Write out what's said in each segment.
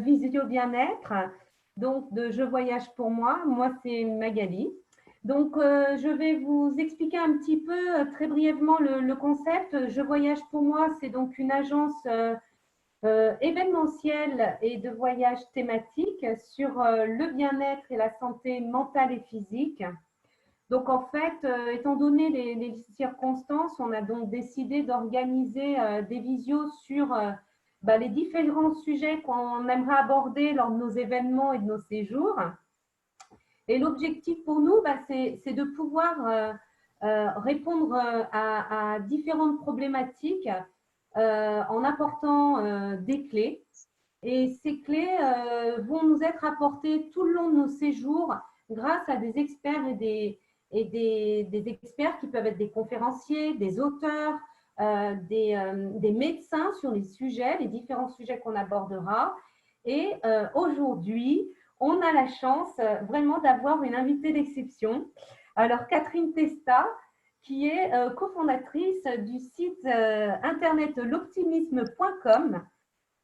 Visio Bien-être, donc de Je voyage pour moi. Moi, c'est Magali. Donc, je vais vous expliquer un petit peu très brièvement le concept. Je voyage pour moi, c'est donc une agence événementielle et de voyage thématique sur le bien-être et la santé mentale et physique. Donc, en fait, étant donné les circonstances, on a donc décidé d'organiser des visios sur les différents sujets qu'on aimerait aborder lors de nos événements et de nos séjours. Et l'objectif pour nous, c'est de pouvoir répondre à différentes problématiques en apportant des clés. Et ces clés vont nous être apportées tout le long de nos séjours grâce à des experts et des experts qui peuvent être des conférenciers, des auteurs, des médecins sur les sujets, les différents sujets qu'on abordera. Et aujourd'hui, on a la chance vraiment d'avoir une invitée d'exception. Alors, Catherine Testa, qui est cofondatrice du site internet l'optimisme.com,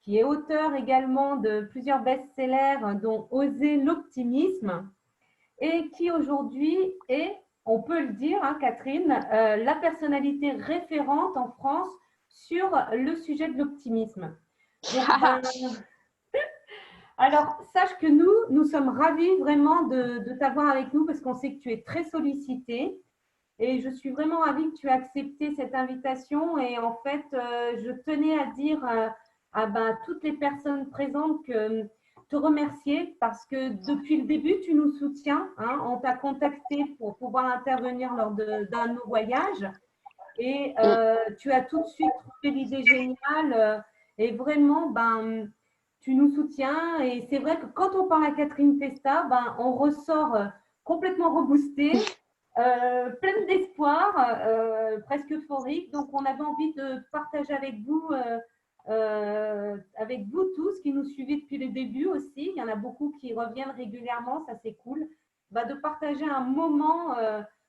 qui est auteure également de plusieurs best-sellers, dont Oser l'optimisme, et qui aujourd'hui est, on peut le dire, hein, Catherine, la personnalité référente en France sur le sujet de l'optimisme. Alors, sache que nous sommes ravis vraiment de t'avoir avec nous parce qu'on sait que tu es très sollicitée. Et je suis vraiment ravie que tu aies accepté cette invitation. Et en fait, je tenais à dire à toutes les personnes présentes que te remercier parce que depuis le début, tu nous soutiens. Hein, on t'a contacté pour pouvoir intervenir lors d'un de nos voyages. Et tu as tout de suite trouvé l'idée géniale. Et vraiment, tu nous soutiens. Et c'est vrai que quand on parle à Catherine Testa, on ressort complètement reboosté. Pleine d'espoir, presque euphorique. Donc, on avait envie de partager avec vous tous qui nous suivez depuis le début aussi. Il y en a beaucoup qui reviennent régulièrement, ça c'est cool. De partager un moment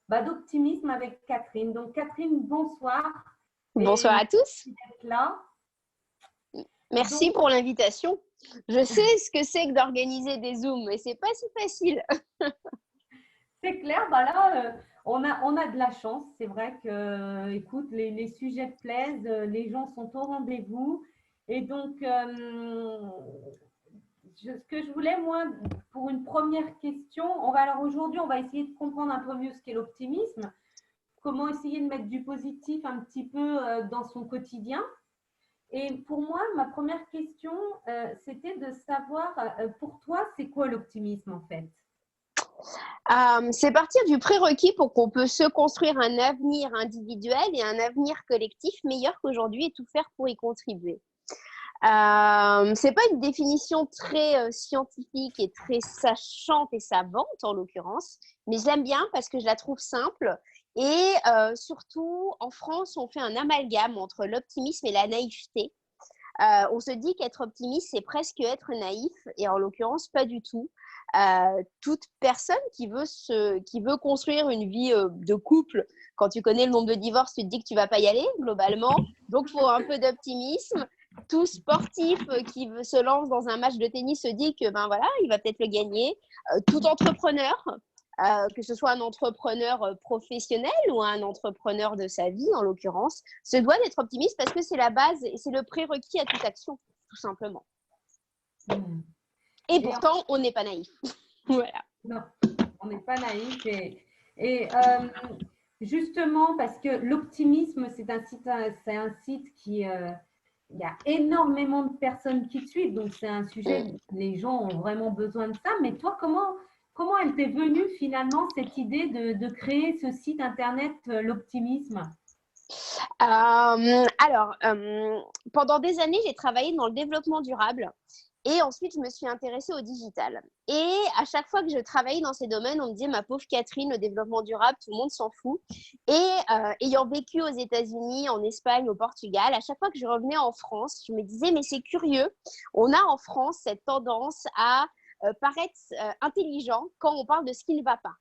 d'optimisme avec Catherine. Donc, Catherine, bonsoir. Bonsoir à tous. D'être là. Merci pour l'invitation. Je sais ce que c'est que d'organiser des Zooms, mais c'est pas si facile. C'est clair, là, on a de la chance. C'est vrai que, écoute, les sujets te plaisent, les gens sont au rendez-vous. Et donc, ce que je voulais, moi, pour une première question, alors aujourd'hui, on va essayer de comprendre un peu mieux ce qu'est l'optimisme, comment essayer de mettre du positif un petit peu dans son quotidien. Et pour moi, ma première question, c'était de savoir, pour toi, c'est quoi l'optimisme en fait? C'est partir du prérequis pour qu'on peut se construire un avenir individuel et un avenir collectif meilleur qu'aujourd'hui et tout faire pour y contribuer. C'est pas une définition très scientifique et très sachante et savante en l'occurrence, mais j'aime bien parce que je la trouve simple et surtout en France on fait un amalgame entre l'optimisme et la naïveté. On se dit qu'être optimiste c'est presque être naïf et en l'occurrence pas du tout. Toute personne qui veut construire une vie de couple, quand tu connais le nombre de divorces, tu te dis que tu vas pas y aller globalement, donc il faut un peu d'optimisme. Tout sportif qui se lance dans un match de tennis se dit que il va peut-être le gagner. Tout entrepreneur, que ce soit un entrepreneur professionnel ou un entrepreneur de sa vie en l'occurrence, se doit d'être optimiste parce que c'est la base et c'est le prérequis à toute action, tout simplement. Et pourtant, on n'est pas naïf. Voilà. Non, on n'est pas naïf. Et justement, parce que l'optimisme, c'est un site qui… il y a énormément de personnes qui te suivent. Donc, c'est un sujet où les gens ont vraiment besoin de ça. Mais toi, comment elle t'est venue finalement, cette idée de créer ce site internet, l'optimisme? Alors, pendant des années, j'ai travaillé dans le développement durable. Et ensuite, je me suis intéressée au digital. Et à chaque fois que je travaillais dans ces domaines, on me disait, ma pauvre Catherine, le développement durable, tout le monde s'en fout. Et ayant vécu aux États-Unis, en Espagne, au Portugal, à chaque fois que je revenais en France, je me disais, mais c'est curieux, on a en France cette tendance à paraître intelligent quand on parle de ce qui ne va pas.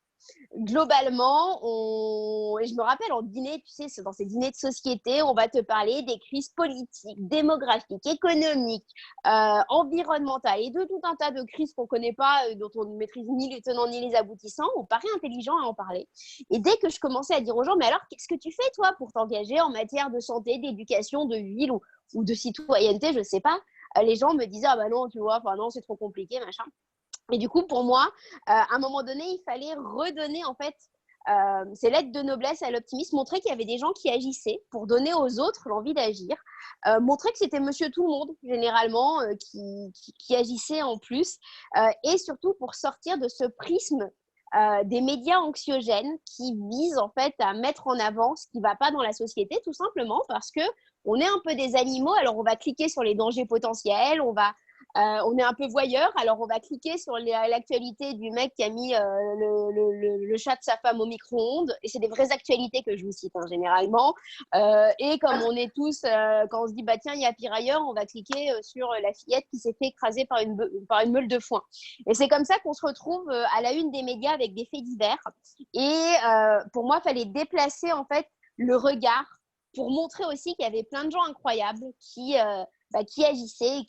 globalement, je me rappelle en dîner, tu sais, dans ces dîners de société, on va te parler des crises politiques, démographiques, économiques, environnementales et de tout un tas de crises qu'on ne connaît pas, dont on ne maîtrise ni les tenants ni les aboutissants. On paraît intelligent à en parler. Et dès que je commençais à dire aux gens, mais alors, qu'est-ce que tu fais, toi, pour t'engager en matière de santé, d'éducation, de ville ou de citoyenneté, je ne sais pas, les gens me disaient, ah bah non, tu vois, enfin non, c'est trop compliqué, machin. Et du coup, pour moi, à un moment donné, il fallait redonner en fait ces lettres de noblesse à l'optimisme, montrer qu'il y avait des gens qui agissaient pour donner aux autres l'envie d'agir, montrer que c'était monsieur tout le monde, généralement, qui agissait en plus, et surtout pour sortir de ce prisme des médias anxiogènes qui visent en fait à mettre en avant ce qui ne va pas dans la société, tout simplement parce que on est un peu des animaux, alors on va cliquer sur les dangers potentiels, on est un peu voyeur, alors on va cliquer sur l'actualité du mec qui a mis le chat de sa femme au micro-ondes, et c'est des vraies actualités que je vous cite généralement, et comme on est tous, quand on se dit bah tiens il y a pire ailleurs, on va cliquer sur la fillette qui s'est fait écraser par une meule de foin, et c'est comme ça qu'on se retrouve à la une des médias avec des faits divers, et pour moi il fallait déplacer en fait le regard pour montrer aussi qu'il y avait plein de gens incroyables qui agissaient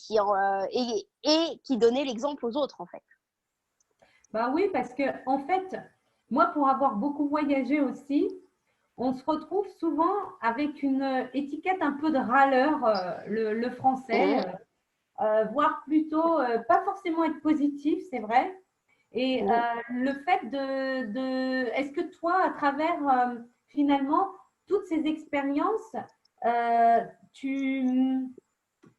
et qui donnaient l'exemple aux autres, en fait. Bah oui, parce que en fait, moi, pour avoir beaucoup voyagé aussi, on se retrouve souvent avec une étiquette un peu de râleur, le français, voire plutôt pas forcément être positif, c'est vrai. Et le fait est-ce que toi, à travers finalement toutes ces expériences, tu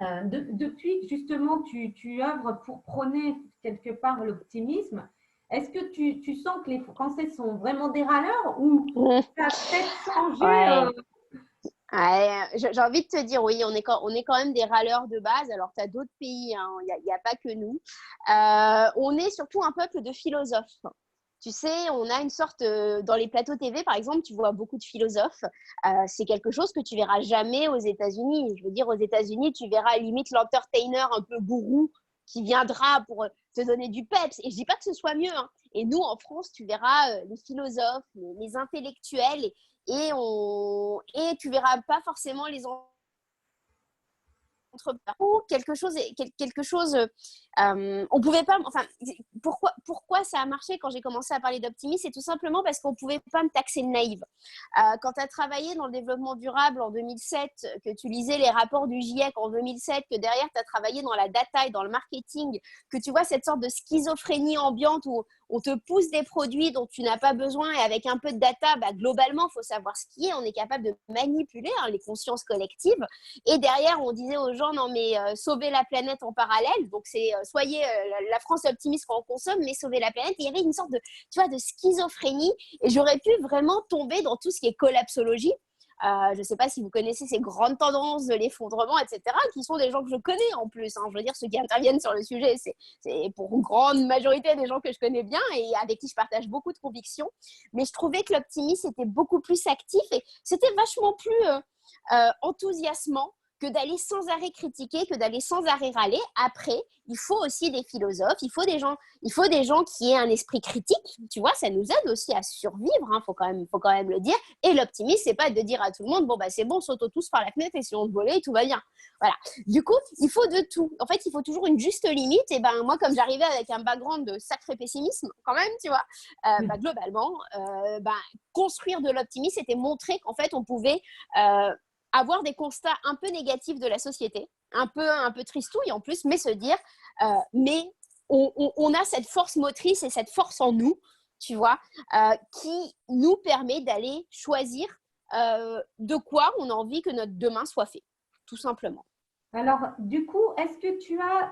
depuis que justement tu œuvres pour prôner quelque part l'optimisme, est-ce que tu sens que les Français sont vraiment des râleurs ou ça a peut-être changé Ouais. J'ai envie de te dire, oui, on est quand même des râleurs de base. Alors, tu as d'autres pays, il n'y a pas que nous. On est surtout un peuple de philosophes. Tu sais, on a une sorte, dans les plateaux TV, par exemple, tu vois beaucoup de philosophes. C'est quelque chose que tu verras jamais aux États-Unis. Je veux dire, aux États-Unis, tu verras limite l'entertainer un peu gourou qui viendra pour te donner du peps. Et je dis pas que ce soit mieux, hein. Et nous, en France, tu verras les philosophes, les intellectuels, et tu verras pas forcément les ou quelque chose, on pouvait pas, enfin, pourquoi ça a marché quand j'ai commencé à parler d'optimisme, c'est tout simplement parce qu'on pouvait pas me taxer de naïve. Quand tu as travaillé dans le développement durable en 2007, que tu lisais les rapports du GIEC en 2007, que derrière tu as travaillé dans la data et dans le marketing, que tu vois cette sorte de schizophrénie ambiante où on te pousse des produits dont tu n'as pas besoin, et avec un peu de data, globalement, il faut savoir ce qui est, on est capable de manipuler les consciences collectives. Et derrière, on disait aux gens, non mais sauvez la planète en parallèle, donc c'est soyez la France optimiste quand on consomme, mais sauvez la planète. Et il y avait une sorte de schizophrénie, et j'aurais pu vraiment tomber dans tout ce qui est collapsologie. Je ne sais pas si vous connaissez ces grandes tendances de l'effondrement, etc., qui sont des gens que je connais en plus. Je veux dire, ceux qui interviennent sur le sujet, c'est pour une grande majorité des gens que je connais bien et avec qui je partage beaucoup de convictions. Mais je trouvais que l'optimisme était beaucoup plus actif et c'était vachement plus enthousiasmant que d'aller sans arrêt critiquer, que d'aller sans arrêt râler. Après, il faut aussi des philosophes, il faut des gens qui aient un esprit critique. Tu vois, ça nous aide aussi à survivre, faut quand même le dire. Et l'optimisme, c'est pas de dire à tout le monde, bon, c'est bon, sautons tous par la fenêtre et si on se volait, tout va bien. Voilà. Du coup, il faut de tout. En fait, il faut toujours une juste limite. Et moi, comme j'arrivais avec un background de sacré pessimisme, quand même, tu vois, globalement, construire de l'optimisme, c'était montrer qu'en fait, on pouvait avoir des constats un peu négatifs de la société, un peu tristouille en plus, mais se dire, mais on a cette force motrice et cette force en nous, tu vois, qui nous permet d'aller choisir de quoi on a envie que notre demain soit fait, tout simplement. Alors, du coup, est-ce que tu as,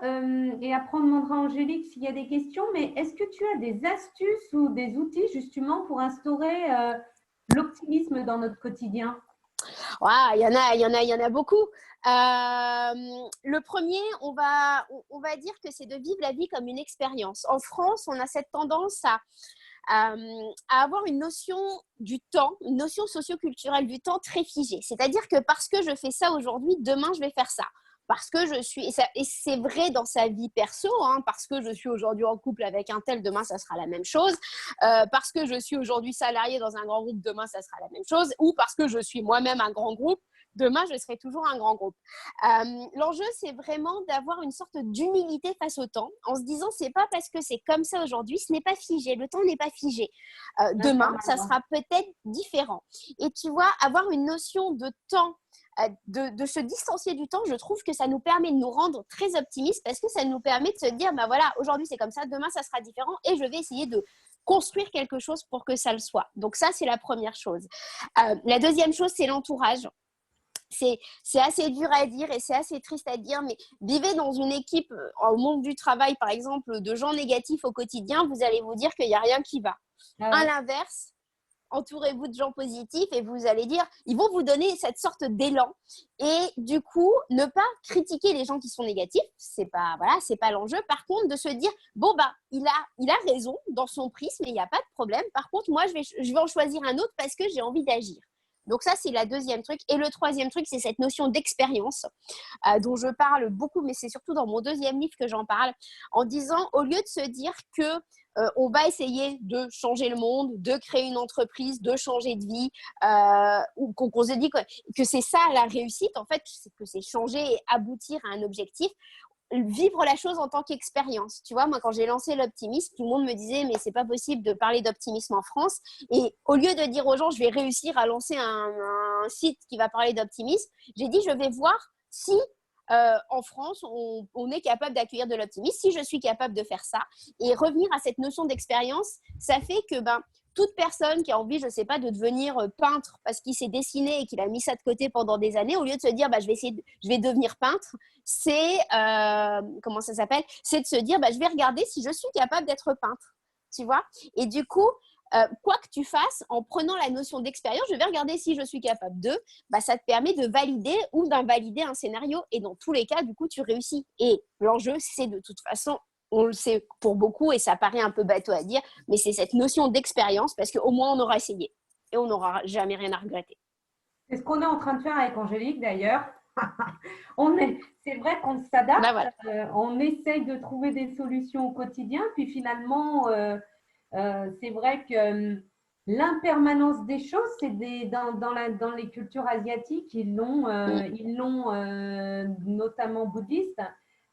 et après on demandera à Angélique s'il y a des questions, mais est-ce que tu as des astuces ou des outils justement pour instaurer l'optimisme dans notre quotidien? Il y en a beaucoup. Le premier, on va dire que c'est de vivre la vie comme une expérience. En France, on a cette tendance à avoir une notion du temps, une notion socioculturelle du temps très figée. C'est-à-dire que parce que je fais ça aujourd'hui, demain, je vais faire ça. parce que je suis, et c'est vrai dans sa vie perso, hein, parce que je suis aujourd'hui en couple avec un tel, demain ça sera la même chose, parce que je suis aujourd'hui salariée dans un grand groupe, demain ça sera la même chose, ou parce que je suis moi-même un grand groupe, demain je serai toujours un grand groupe. L'enjeu, c'est vraiment d'avoir une sorte d'humilité face au temps, en se disant c'est pas parce que c'est comme ça aujourd'hui, ce n'est pas figé, le temps n'est pas figé. Demain, ça sera peut-être différent. Et tu vois, avoir une notion de temps, de se distancier du temps, je trouve que ça nous permet de nous rendre très optimistes parce que ça nous permet de se dire, bah voilà, aujourd'hui c'est comme ça, demain ça sera différent et je vais essayer de construire quelque chose pour que ça le soit. Donc ça, c'est la première chose. La deuxième chose, c'est l'entourage. C'est assez dur à dire et c'est assez triste à dire, mais vivez dans une équipe au monde du travail, par exemple, de gens négatifs au quotidien, vous allez vous dire qu'il n'y a rien qui va. À l'inverse, entourez-vous de gens positifs et vous allez dire, ils vont vous donner cette sorte d'élan. Et du coup, ne pas critiquer les gens qui sont négatifs, c'est pas l'enjeu. Par contre, de se dire, bon, bah, il a raison dans son prisme et il n'y a pas de problème. Par contre, moi, je vais en choisir un autre parce que j'ai envie d'agir. Donc ça, c'est la deuxième truc. Et le troisième truc, c'est cette notion d'expérience dont je parle beaucoup, mais c'est surtout dans mon deuxième livre que j'en parle, en disant, au lieu de se dire que on va essayer de changer le monde, de créer une entreprise, de changer de vie, ou qu'on se dit que c'est ça la réussite, en fait, que c'est changer et aboutir à un objectif. Vivre la chose en tant qu'expérience. Tu vois, moi, quand j'ai lancé l'optimisme, tout le monde me disait, mais c'est pas possible de parler d'optimisme en France. Et au lieu de dire aux gens, je vais réussir à lancer un site qui va parler d'optimisme, j'ai dit, je vais voir si en France, on est capable d'accueillir de l'optimisme, si je suis capable de faire ça. Et revenir à cette notion d'expérience, ça fait que toute personne qui a envie, je ne sais pas, de devenir peintre parce qu'il s'est dessiné et qu'il a mis ça de côté pendant des années, au lieu de se dire, je vais devenir peintre, c'est, comment ça s'appelle ? C'est de se dire, je vais regarder si je suis capable d'être peintre, tu vois ? Et du coup, quoi que tu fasses, en prenant la notion d'expérience, je vais regarder si je suis capable de, ça te permet de valider ou d'invalider un scénario. Et dans tous les cas, du coup, tu réussis. Et l'enjeu, c'est de toute façon, on le sait pour beaucoup et ça paraît un peu bateau à dire, mais c'est cette notion d'expérience parce qu'au moins, on aura essayé et on n'aura jamais rien à regretter. C'est ce qu'on est en train de faire avec Angélique d'ailleurs. C'est vrai qu'on s'adapte, Voilà. on essaye de trouver des solutions au quotidien, puis finalement, c'est vrai que l'impermanence des choses, c'est dans les cultures asiatiques, ils l'ont notamment bouddhistes.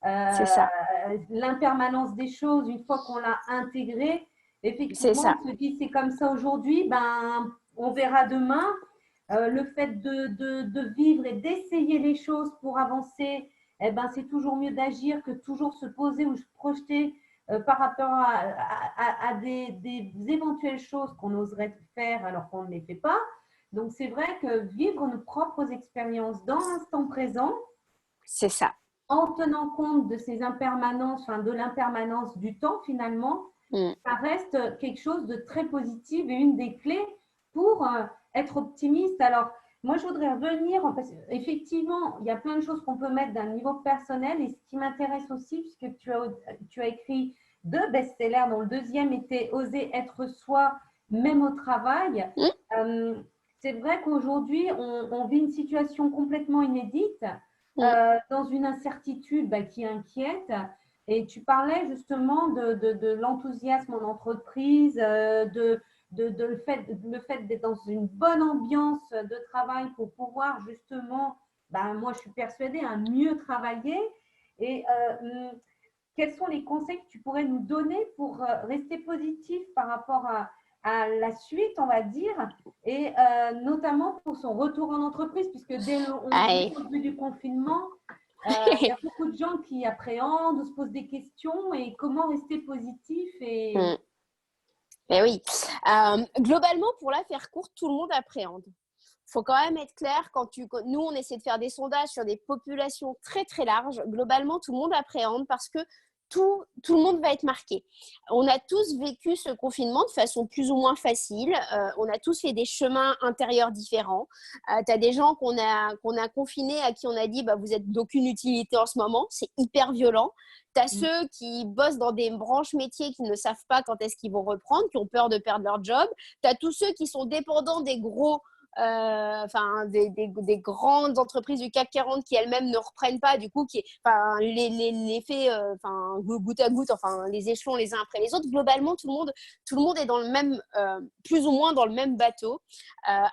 C'est ça. L'impermanence des choses, une fois qu'on l'a intégrée, effectivement, on se dit c'est comme ça aujourd'hui, on verra demain. Le fait de vivre et d'essayer les choses pour avancer, c'est toujours mieux d'agir que toujours se poser ou se projeter par rapport à des éventuelles choses qu'on oserait faire alors qu'on ne les fait pas. Donc, c'est vrai que vivre nos propres expériences dans l'instant présent, c'est ça. En tenant compte de ces impermanences, de l'impermanence du temps finalement, ça reste quelque chose de très positif et une des clés pour être optimiste. Alors, moi, je voudrais revenir, parce qu'effectivement, il y a plein de choses qu'on peut mettre d'un niveau personnel. Et ce qui m'intéresse aussi, puisque tu as écrit 2 best-sellers, dont le deuxième était Oser être soi, même au travail. C'est vrai qu'aujourd'hui, on vit une situation complètement inédite, dans une incertitude qui inquiète. Et tu parlais justement de l'enthousiasme en entreprise, le fait d'être dans une bonne ambiance de travail pour pouvoir justement, moi je suis persuadée, mieux travailler. Et quels sont les conseils que tu pourrais nous donner pour rester positif par rapport à la suite, on va dire, et notamment pour son retour en entreprise, puisque dès le début du confinement, il y a beaucoup de gens qui appréhendent, se posent des questions, et comment rester positif et… oui. Globalement, pour la faire courte, tout le monde appréhende. Il faut quand même être clair, nous, on essaie de faire des sondages sur des populations très, très larges. Globalement, tout le monde appréhende parce que tout le monde va être marqué. On a tous vécu ce confinement de façon plus ou moins facile. On a tous fait des chemins intérieurs différents. Tu as des gens qu'on a confinés, à qui on a dit vous êtes d'aucune utilité en ce moment. C'est hyper violent. Tu as ceux qui bossent dans des branches métiers qui ne savent pas quand est-ce qu'ils vont reprendre, qui ont peur de perdre leur job. Tu as tous ceux qui sont dépendants des gros des grandes entreprises du CAC 40 qui elles-mêmes ne reprennent pas, du coup, l'effet goutte à goutte, enfin, les échelons les uns après les autres. Globalement, tout le monde est dans le même, plus ou moins dans le même bateau,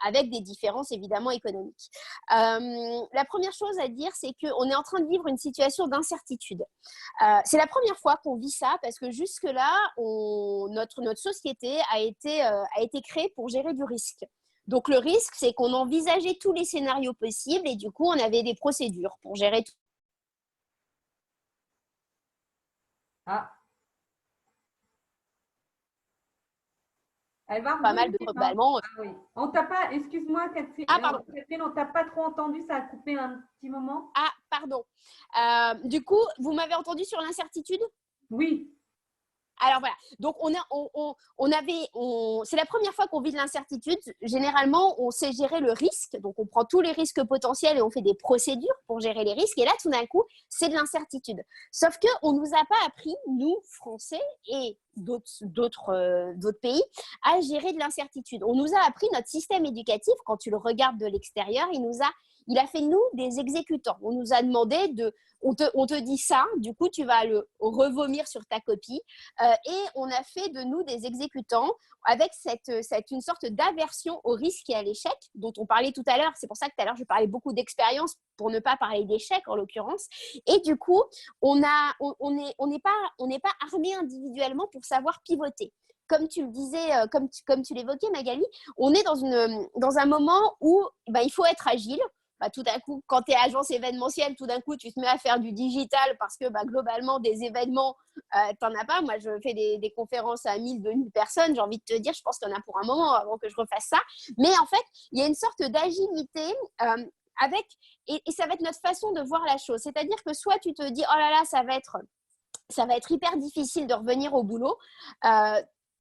avec des différences évidemment économiques. La première chose à dire, c'est qu'on est en train de vivre une situation d'incertitude. C'est la première fois qu'on vit ça parce que jusque-là, notre société a été créée pour gérer du risque. Donc, le risque, c'est qu'on envisageait tous les scénarios possibles et du coup, on avait des procédures pour gérer tout. Ah, elle va Pas mal revenir. de Hein. globalement. Ah oui. On t'a pas, excuse-moi, Catherine, Pardon. on t'a pas trop entendu, ça a coupé un petit moment. Ah, pardon. Du coup, vous m'avez entendu sur l'incertitude ? Oui. Alors voilà, donc c'est la première fois qu'on vit de l'incertitude. Généralement, on sait gérer le risque, donc on prend tous les risques potentiels et on fait des procédures pour gérer les risques. Et là, tout d'un coup, c'est de l'incertitude. Sauf qu'on ne nous a pas appris, nous, Français et d'autres pays, à gérer de l'incertitude. On nous a appris, notre système éducatif, quand tu le regardes de l'extérieur, il a fait de nous des exécutants. On nous a demandé on te dit ça, du coup, tu vas le revomir sur ta copie. Et on a fait de nous des exécutants avec une sorte d'aversion au risque et à l'échec dont on parlait tout à l'heure. C'est pour ça que tout à l'heure, je parlais beaucoup d'expérience pour ne pas parler d'échec en l'occurrence. Et du coup, on n'est pas armé individuellement pour savoir pivoter. Comme tu le disais, comme tu l'évoquais, Magali, on est dans un moment où il faut être agile. Tout d'un coup, quand tu es agence événementielle, tout d'un coup, tu te mets à faire du digital parce que globalement, des événements, tu n'en as pas. Moi, je fais des conférences à 1000, 2000 personnes. J'ai envie de te dire, je pense qu'il y en a pour un moment avant que je refasse ça. Mais en fait, il y a une sorte d'agilité et ça va être notre façon de voir la chose. C'est-à-dire que soit tu te dis, oh là là, ça va être hyper difficile de revenir au boulot.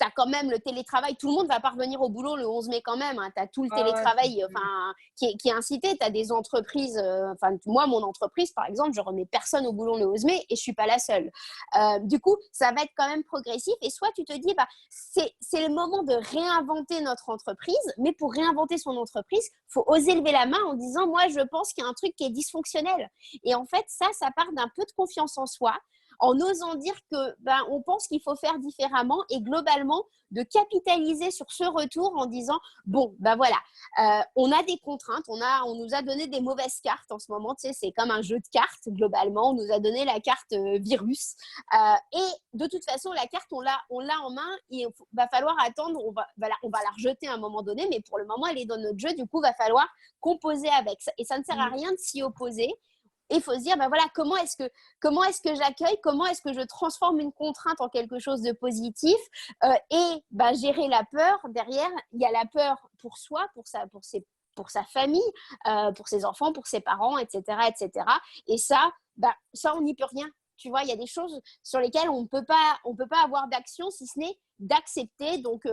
Tu as quand même le télétravail. Tout le monde ne va pas revenir au boulot le 11 mai quand même. Hein. Tu as tout le télétravail qui est incité. Tu as des entreprises. Moi, mon entreprise, par exemple, je ne remets personne au boulot le 11 mai et je ne suis pas la seule. Du coup, ça va être quand même progressif. Et soit tu te dis, c'est le moment de réinventer notre entreprise. Mais pour réinventer son entreprise, il faut oser lever la main en disant, moi, je pense qu'il y a un truc qui est dysfonctionnel. Et en fait, ça part d'un peu de confiance en soi, en osant dire que on pense qu'il faut faire différemment et globalement de capitaliser sur ce retour en disant bon voilà, on a des contraintes, on nous a donné des mauvaises cartes en ce moment, tu sais, c'est comme un jeu de cartes globalement, on nous a donné la carte virus et de toute façon la carte on l'a en main et il va falloir attendre, on va la rejeter à un moment donné, mais pour le moment elle est dans notre jeu, du coup il va falloir composer avec ça et ça ne sert à rien de s'y opposer. Et il faut se dire, voilà, comment est-ce que j'accueille, comment est-ce que je transforme une contrainte en quelque chose de positif et gérer la peur. Derrière, il y a la peur pour soi, pour sa famille, pour ses enfants, pour ses parents, etc., etc. Et ça, on n'y peut rien. Tu vois, il y a des choses sur lesquelles on ne peut pas avoir d'action si ce n'est d'accepter, donc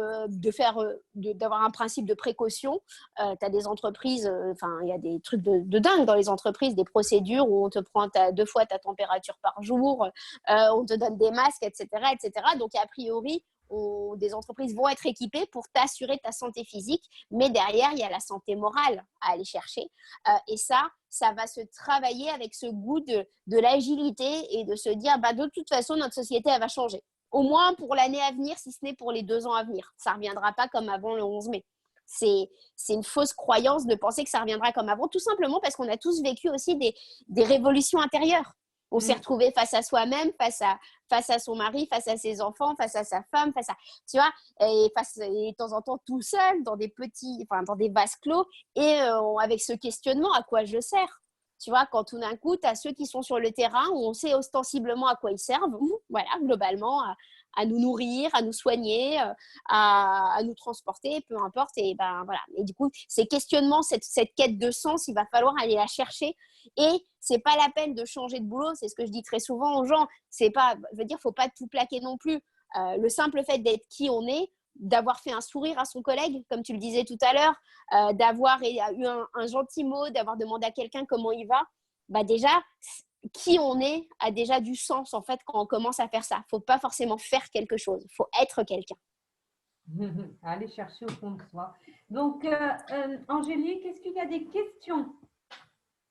d'avoir un principe de précaution. Tu as des entreprises, il y a des trucs de dingue dans les entreprises, des procédures où on te prend 2 fois ta température par jour, on te donne des masques, etc., etc. Donc, a priori, des entreprises vont être équipées pour t'assurer ta santé physique, mais derrière, il y a la santé morale à aller chercher. Et ça va se travailler avec ce goût de l'agilité et de se dire, de toute façon, notre société, elle va changer. Au moins pour l'année à venir, si ce n'est pour les 2 ans à venir. Ça ne reviendra pas comme avant le 11 mai. C'est une fausse croyance de penser que ça reviendra comme avant, tout simplement parce qu'on a tous vécu aussi des révolutions intérieures. On s'est retrouvé face à soi-même, face à son mari, face à ses enfants, face à sa femme, tu vois, et de temps en temps tout seul, dans des vases clos, et avec ce questionnement, à quoi je sers? Tu vois, quand tout d'un coup, tu as ceux qui sont sur le terrain où on sait ostensiblement à quoi ils servent, voilà, globalement, à nous nourrir, à nous soigner, à nous transporter, peu importe. Et voilà. Et du coup, ces questionnements, cette quête de sens, il va falloir aller la chercher. Et c'est pas la peine de changer de boulot. C'est ce que je dis très souvent aux gens. C'est pas, je veux dire, faut pas tout plaquer non plus. Le simple fait d'être qui on est, d'avoir fait un sourire à son collègue, comme tu le disais tout à l'heure, d'avoir eu un gentil mot, d'avoir demandé à quelqu'un comment il va, déjà, qui on est a déjà du sens en fait quand on commence à faire ça. Il ne faut pas forcément faire quelque chose, il faut être quelqu'un. Aller chercher au fond de soi. Donc, Angélique, est-ce qu'il y a des questions?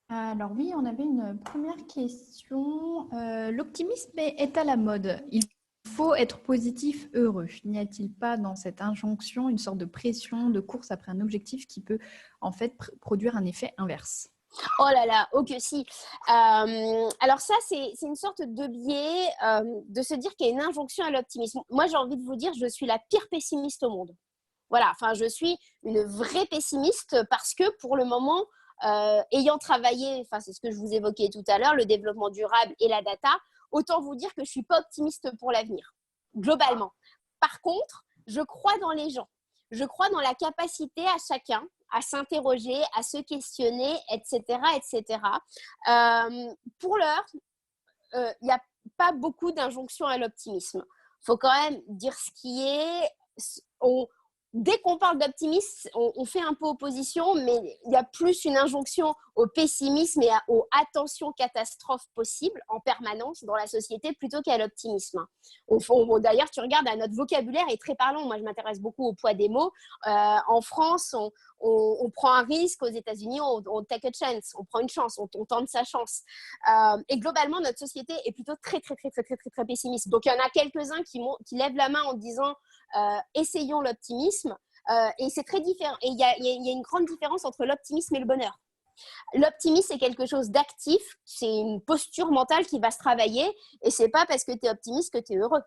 Alors oui, on avait une première question. L'optimisme est à la mode. Il faut être positif, heureux. N'y a-t-il pas dans cette injonction une sorte de pression, de course après un objectif qui peut en fait produire un effet inverse? Oh là là, ok, si. Alors ça, c'est une sorte de biais de se dire qu'il y a une injonction à l'optimisme. Moi, j'ai envie de vous dire, je suis la pire pessimiste au monde. Voilà, enfin, je suis une vraie pessimiste parce que pour le moment, ayant travaillé, enfin, c'est ce que je vous évoquais tout à l'heure, le développement durable et la data, autant vous dire que je ne suis pas optimiste pour l'avenir, globalement. Par contre, je crois dans les gens. Je crois dans la capacité à chacun à s'interroger, à se questionner, etc., etc. Pour l'heure, il n'y a pas beaucoup d'injonctions à l'optimisme. Il faut quand même dire ce qui est. Dès qu'on parle d'optimisme, on fait un peu opposition, mais il y a plus une injonction au pessimisme et aux attention catastrophe possibles en permanence dans la société plutôt qu'à l'optimisme. D'ailleurs, tu regardes, notre vocabulaire est très parlant. Moi, je m'intéresse beaucoup au poids des mots. En France, on prend un risque. Aux États-Unis, on take a chance. On prend une chance, on tente sa chance. Et globalement, notre société est plutôt très, très, très, très, très, très, très pessimiste. Donc, il y en a quelques-uns qui lèvent la main en disant essayons l'optimisme. Et c'est très différent. Et il y a une grande différence entre l'optimisme et le bonheur. L'optimisme, c'est quelque chose d'actif, c'est une posture mentale qui va se travailler, et c'est pas parce que tu es optimiste que tu es heureux.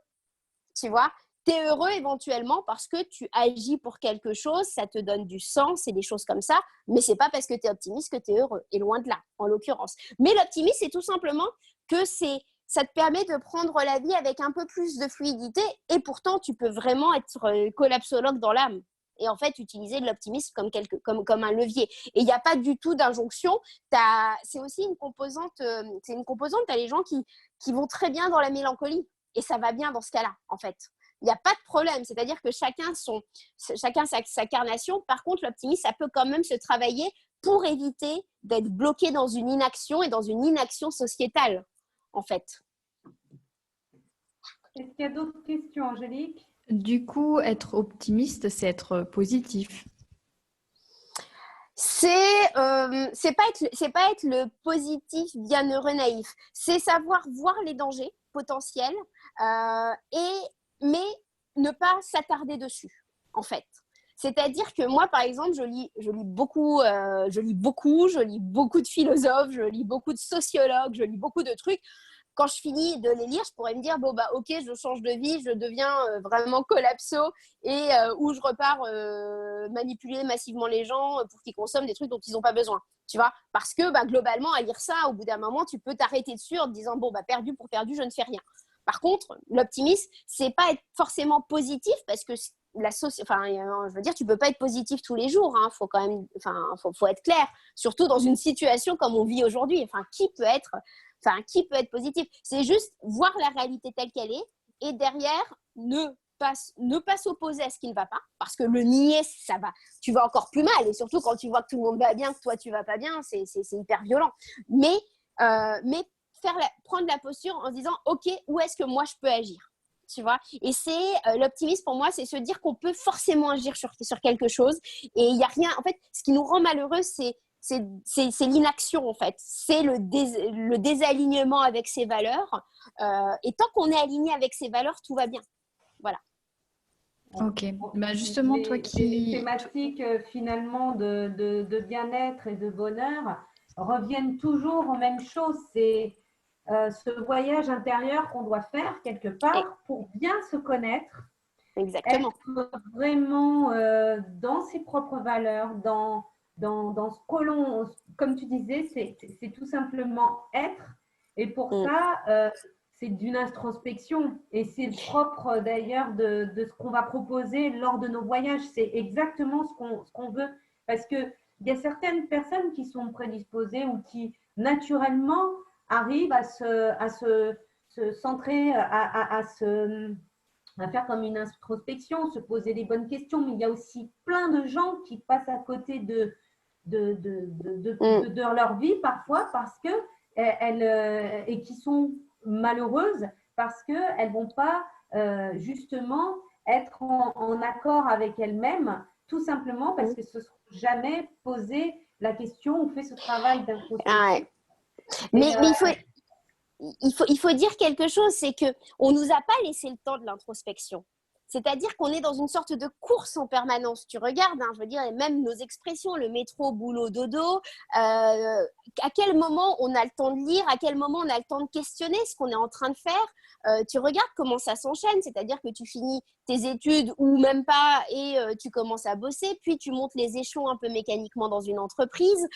Tu vois, tu es heureux éventuellement parce que tu agis pour quelque chose, ça te donne du sens et des choses comme ça, mais c'est pas parce que tu es optimiste que tu es heureux, et loin de là, en l'occurrence. Mais l'optimisme, c'est tout simplement que ça te permet de prendre la vie avec un peu plus de fluidité, et pourtant, tu peux vraiment être collapsologue dans l'âme. Et en fait, utiliser de l'optimisme comme un levier. Et il n'y a pas du tout d'injonction. C'est aussi une composante, tu as les gens qui vont très bien dans la mélancolie. Et ça va bien dans ce cas-là, en fait. Il n'y a pas de problème. C'est-à-dire que chacun sa carnation. Par contre, l'optimisme, ça peut quand même se travailler pour éviter d'être bloqué dans une inaction et dans une inaction sociétale, en fait. Est-ce qu'il y a d'autres questions, Angélique? Du coup, être optimiste, c'est être positif. C'est pas être le positif bienheureux naïf. C'est savoir voir les dangers potentiels mais ne pas s'attarder dessus, en fait. C'est-à-dire que moi, par exemple, je lis beaucoup de philosophes, je lis beaucoup de sociologues, je lis beaucoup de trucs. Quand je finis de les lire, je pourrais me dire, bon, bah, ok, je change de vie, je deviens vraiment collapso et où je repars manipuler massivement les gens pour qu'ils consomment des trucs dont ils n'ont pas besoin. Tu vois, parce que bah, globalement, à lire ça, au bout d'un moment, tu peux t'arrêter dessus en te disant, bon, bah, perdu pour perdu, je ne fais rien. Par contre, l'optimisme, c'est pas être forcément positif parce que je veux dire, tu peux pas être positif tous les jours. Hein. Faut quand même, faut être clair. Surtout dans une situation comme on vit aujourd'hui. Enfin, qui peut être positif? C'est juste voir la réalité telle qu'elle est et derrière ne pas s'opposer à ce qui ne va pas, parce que le nier, ça va, tu vas encore plus mal, et surtout quand tu vois que tout le monde va bien, que toi tu vas pas bien, c'est hyper violent. Mais prendre la posture en se disant, ok, où est-ce que moi je peux agir? Tu vois, et c'est l'optimisme pour moi, c'est se dire qu'on peut forcément agir sur quelque chose, et il y a rien. En fait, ce qui nous rend malheureux, c'est l'inaction, en fait. C'est le désalignement avec ses valeurs. Et tant qu'on est aligné avec ses valeurs, tout va bien. Voilà. Ok. Bah justement, toi qui… Les thématiques finalement de bien-être et de bonheur reviennent toujours aux mêmes choses. C'est ce voyage intérieur qu'on doit faire quelque part pour bien se connaître. Exactement. Être vraiment dans ses propres valeurs, dans ce que l'on, comme tu disais, c'est tout simplement être. Et pour ça, c'est d'une introspection. Et c'est le propre d'ailleurs de ce qu'on va proposer lors de nos voyages. C'est exactement ce qu'on veut. Parce qu'il y a certaines personnes qui sont prédisposées ou qui naturellement arrivent à se centrer, à faire comme une introspection, se poser les bonnes questions, mais il y a aussi plein de gens qui passent à côté de leur vie parfois parce que et qui sont malheureuses parce qu'elles ne vont pas justement être en accord avec elles-mêmes, tout simplement parce que se sont jamais posé la question ou fait ce travail d'introspection. Ouais. Mais il faut dire quelque chose, c'est qu'on ne nous a pas laissé le temps de l'introspection. C'est-à-dire qu'on est dans une sorte de course en permanence. Tu regardes, je veux dire, et même nos expressions, le métro, boulot, dodo, à quel moment on a le temps de lire, à quel moment on a le temps de questionner ce qu'on est en train de faire. Tu regardes comment ça s'enchaîne, c'est-à-dire que tu finis tes études ou même pas et tu commences à bosser, puis tu montes les échelons un peu mécaniquement dans une entreprise.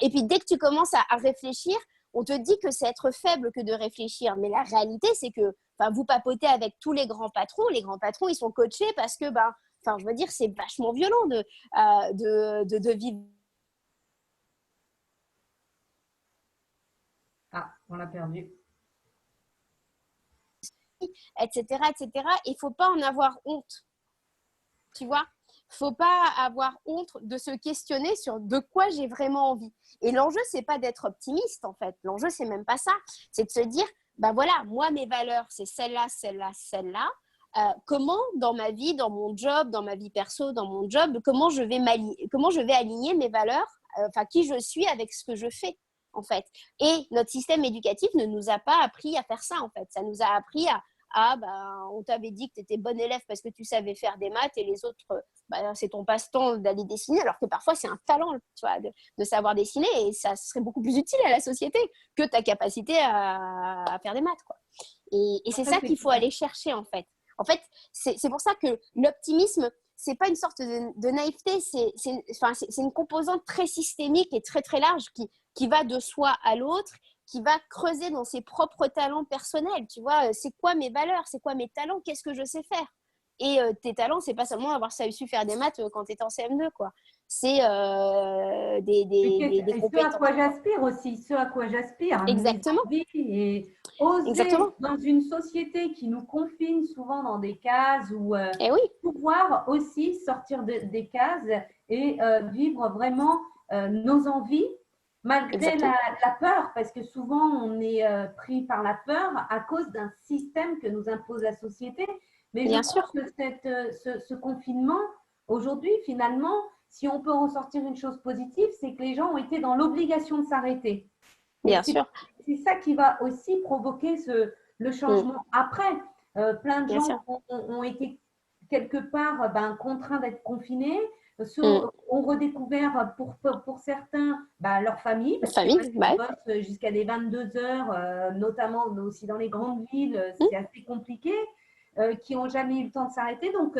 Et puis dès que tu commences à réfléchir, on te dit que c'est être faible que de réfléchir. Mais la réalité, c'est que vous papotez avec tous les grands patrons. Les grands patrons, ils sont coachés parce que, je veux dire, c'est vachement violent de vivre. Ah, on l'a perdu. Etc., etc. Et il ne faut pas en avoir honte. Tu vois ? Il ne faut pas avoir honte de se questionner sur de quoi j'ai vraiment envie. Et l'enjeu, ce n'est pas d'être optimiste, en fait. L'enjeu, ce n'est même pas ça. C'est de se dire, voilà, moi, mes valeurs, c'est celle-là, celle-là, celle-là. Comment, dans ma vie, dans mon job, dans ma vie perso, dans mon job, comment je vais aligner mes valeurs, qui je suis avec ce que je fais, en fait. Et notre système éducatif ne nous a pas appris à faire ça, en fait. Ça nous a appris on t'avait dit que tu étais bonne élève parce que tu savais faire des maths et les autres, c'est ton passe-temps d'aller dessiner, alors que parfois c'est un talent, tu vois, de savoir dessiner et ça serait beaucoup plus utile à la société que ta capacité à faire des maths, quoi. Et c'est ça qu'il faut aller chercher, en fait. En fait, c'est pour ça que l'optimisme, c'est pas une sorte de naïveté, c'est une composante très systémique et très très large qui va de soi à l'autre, qui va creuser dans ses propres talents personnels. Tu vois, c'est quoi mes valeurs, c'est quoi mes talents, qu'est-ce que je sais faire. Et tes talents, c'est pas seulement avoir su faire des maths quand tu étais en CM2, quoi. C'est des compétences. Ce à quoi j'aspire aussi, ce à quoi j'aspire. Exactement. Et oser Exactement. dans une société qui nous confine souvent dans des cases ou oui. pouvoir aussi sortir des cases et vivre vraiment nos envies malgré la peur, parce que souvent on est pris par la peur à cause d'un système que nous impose la société. Mais Bien je sûr. crois que ce confinement, aujourd'hui, finalement, si on peut ressortir une chose positive, c'est que les gens ont été dans l'obligation de s'arrêter. Bien sûr. C'est ça qui va aussi provoquer le changement. Après, plein de gens ont été quelque part contraints d'être confinés, ont redécouvert pour certains leur famille, parce qu'ils bossent jusqu'à des 22 heures, notamment aussi dans les grandes villes, c'est assez compliqué, qui n'ont jamais eu le temps de s'arrêter. Donc,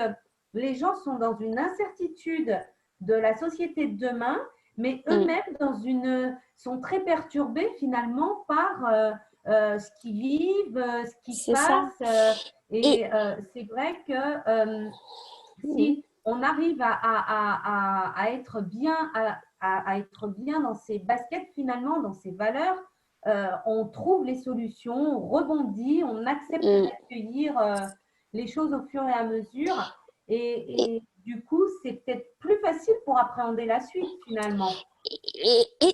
les gens sont dans une incertitude de la société de demain, mais eux-mêmes sont très perturbés finalement par ce qu'ils vivent, ce qui se passe. C'est vrai que si on arrive à être bien, à être bien dans ses baskets finalement, dans ses valeurs, on trouve les solutions, on rebondit, on accepte d'accueillir les choses au fur et à mesure. Et du coup, c'est peut-être plus facile pour appréhender la suite finalement.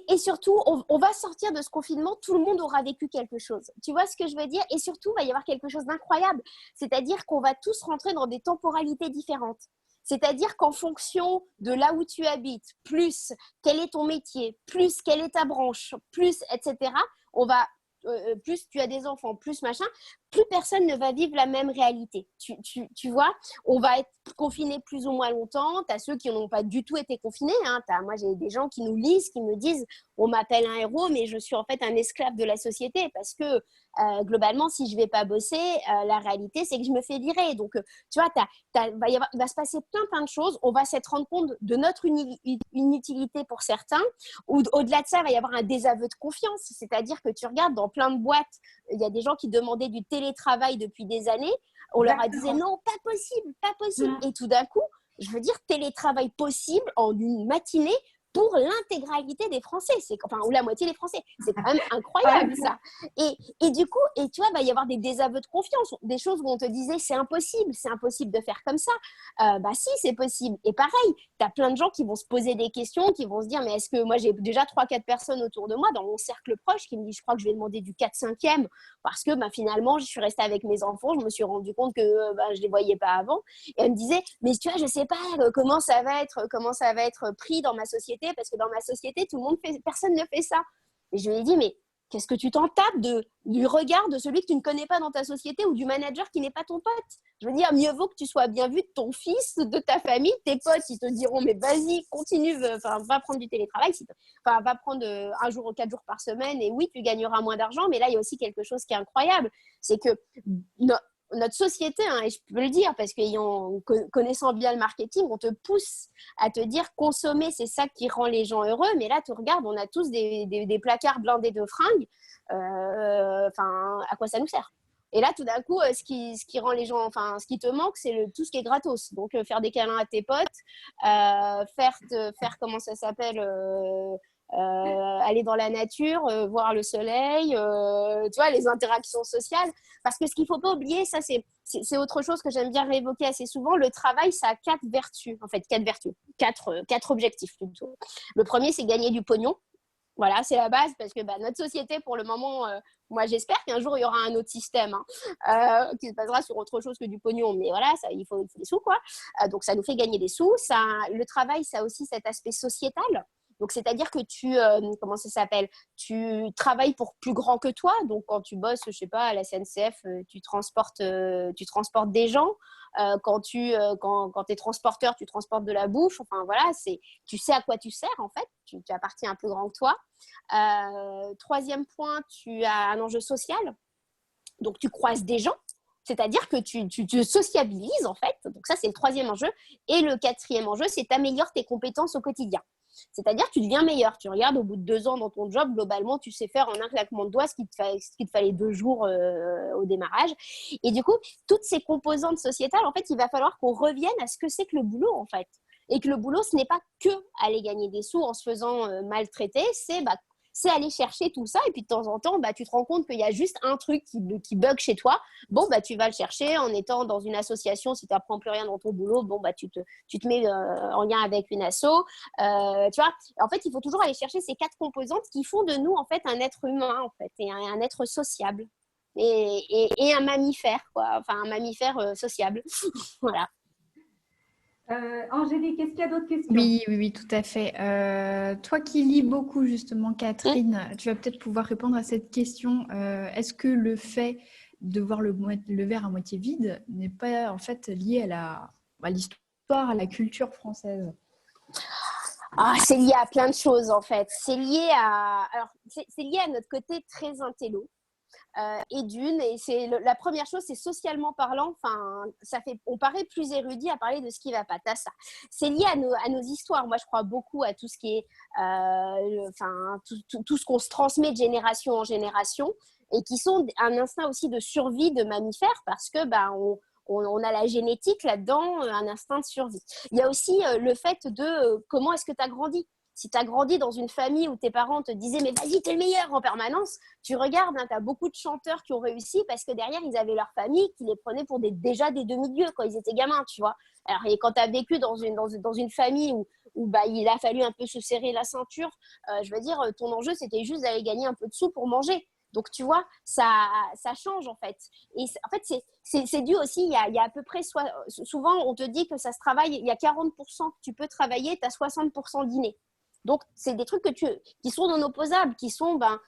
Et surtout, on va sortir de ce confinement, tout le monde aura vécu quelque chose. Tu vois ce que je veux dire ? Et surtout, il va y avoir quelque chose d'incroyable. C'est-à-dire qu'on va tous rentrer dans des temporalités différentes. C'est-à-dire qu'en fonction de là où tu habites, plus quel est ton métier, plus quelle est ta branche, plus, etc., plus tu as des enfants, plus machin, plus personne ne va vivre la même réalité. Tu vois, on va être confinés plus ou moins longtemps. Tu as ceux qui n'ont pas du tout été confinés. Moi, j'ai des gens qui nous lisent, qui me disent « On m'appelle un héros, mais je suis en fait un esclave de la société parce que globalement, si je ne vais pas bosser, la réalité, c'est que je me fais virer. » Donc, tu vois, il va se passer plein de choses. On va s'être rendre compte de notre inutilité pour certains. Au-delà de ça, il va y avoir un désaveu de confiance. C'est-à-dire que tu regardes dans plein de boîtes, il y a des gens qui demandaient du télétravail depuis des années. On leur a dit non, pas possible, pas possible. Et tout d'un coup, je veux dire, télétravail possible en une matinée, pour l'intégralité des Français, ou la moitié des Français. C'est quand même incroyable, ça. Et du coup, tu vois, il va y avoir des désaveux de confiance, des choses où on te disait c'est impossible de faire comme ça. Si, c'est possible. Et pareil, tu as plein de gens qui vont se poser des questions, qui vont se dire, mais est-ce que moi, j'ai déjà 3-4 personnes autour de moi, dans mon cercle proche, qui me disent, je crois que je vais demander du 4-5e, parce que finalement, je suis restée avec mes enfants, je me suis rendu compte que je ne les voyais pas avant. Et elle me disait, mais tu vois, je ne sais pas comment ça va être pris dans ma société, parce que dans ma société, personne ne fait ça. Et je lui ai dit, mais qu'est-ce que tu t'en tapes du regard de celui que tu ne connais pas dans ta société ou du manager qui n'est pas ton pote? Je veux dire, mieux vaut que tu sois bien vu de ton fils, de ta famille, tes potes, ils te diront, mais vas-y, continue, va prendre du télétravail, va prendre 1 jour ou 4 jours par semaine, et oui, tu gagneras moins d'argent, mais là, il y a aussi quelque chose qui est incroyable, c'est que notre société, et je peux le dire parce que connaissant bien le marketing, on te pousse à te dire consommer, c'est ça qui rend les gens heureux. Mais là, tu regardes, on a tous des placards blindés de fringues. À quoi ça nous sert? Et là, tout d'un coup, ce qui rend les gens, ce qui te manque, c'est tout ce qui est gratos. Donc, faire des câlins à tes potes, faire comment ça s'appelle, aller dans la nature, voir le soleil, tu vois, les interactions sociales. Parce que ce qu'il ne faut pas oublier, ça c'est autre chose que j'aime bien réévoquer assez souvent, le travail, ça a 4 vertus, en fait, 4 vertus, 4 objectifs plutôt. Le premier, c'est gagner du pognon. Voilà, c'est la base parce que notre société, pour le moment, moi j'espère qu'un jour il y aura un autre système qui se basera sur autre chose que du pognon. Mais voilà, il faut des sous, quoi. Donc ça nous fait gagner des sous. Le travail, ça a aussi cet aspect sociétal. Donc, c'est-à-dire que tu travailles pour plus grand que toi. Donc, quand tu bosses, je sais pas, à la SNCF, tu transportes des gens. Quand tu es transporteur, tu transportes de la bouffe. Enfin, voilà, tu sais à quoi tu sers, en fait. Tu appartiens à un plus grand que toi. Troisième point, tu as un enjeu social. Donc, tu croises des gens. C'est-à-dire que tu te sociabilises, en fait. Donc, ça, c'est le troisième enjeu. Et le quatrième enjeu, c'est t'améliores tes compétences au quotidien. C'est-à-dire que tu deviens meilleur. Tu regardes, au bout de 2 ans dans ton job, globalement, tu sais faire en un claquement de doigts ce qu'il te fallait 2 jours au démarrage. Et du coup, toutes ces composantes sociétales, en fait, il va falloir qu'on revienne à ce que c'est que le boulot, en fait. Et que le boulot, ce n'est pas que aller gagner des sous en se faisant maltraiter, c'est aller chercher tout ça. Et puis, de temps en temps, tu te rends compte qu'il y a juste un truc qui bug chez toi. Bon, tu vas le chercher en étant dans une association. Si tu n'apprends plus rien dans ton boulot, tu te mets en lien avec une asso. Tu vois, en fait, il faut toujours aller chercher ces 4 composantes qui font de nous, en fait, un être humain, en fait, et un être sociable. Et un mammifère, quoi. Enfin, un mammifère sociable. Voilà. Angélique, est-ce qu'il y a d'autres questions? Oui, tout à fait. Toi qui lis beaucoup, justement, Catherine, tu vas peut-être pouvoir répondre à cette question. Est-ce que le fait de voir le verre à moitié vide n'est pas, en fait, lié à l'histoire, à la culture française? C'est lié à plein de choses, en fait. C'est lié à notre côté très intello. Et c'est la première chose, c'est socialement parlant, on paraît plus érudit à parler de ce qui va pas. T'as ça. C'est lié à nos histoires. Moi, je crois beaucoup à tout ce qui est, tout ce qu'on se transmet de génération en génération et qui sont un instinct aussi de survie de mammifères parce que on a la génétique là-dedans, un instinct de survie. Il y a aussi le fait de comment est-ce que tu as grandi. Si tu as grandi dans une famille où tes parents te disaient « mais vas-y, t'es le meilleur » en permanence, tu regardes, tu as beaucoup de chanteurs qui ont réussi parce que derrière, ils avaient leur famille qui les prenait pour déjà des demi-dieux quand ils étaient gamins, tu vois. Alors, et quand tu as vécu dans une famille où il a fallu un peu se serrer la ceinture, je veux dire, ton enjeu, c'était juste d'aller gagner un peu de sous pour manger. Donc, tu vois, ça change, en fait. Et en fait, c'est dû aussi, il y a à peu près, souvent, on te dit que ça se travaille, il y a 40% que tu peux travailler, tu as 60% d'inné. Donc, c'est des trucs qui sont non opposables, qui sont, un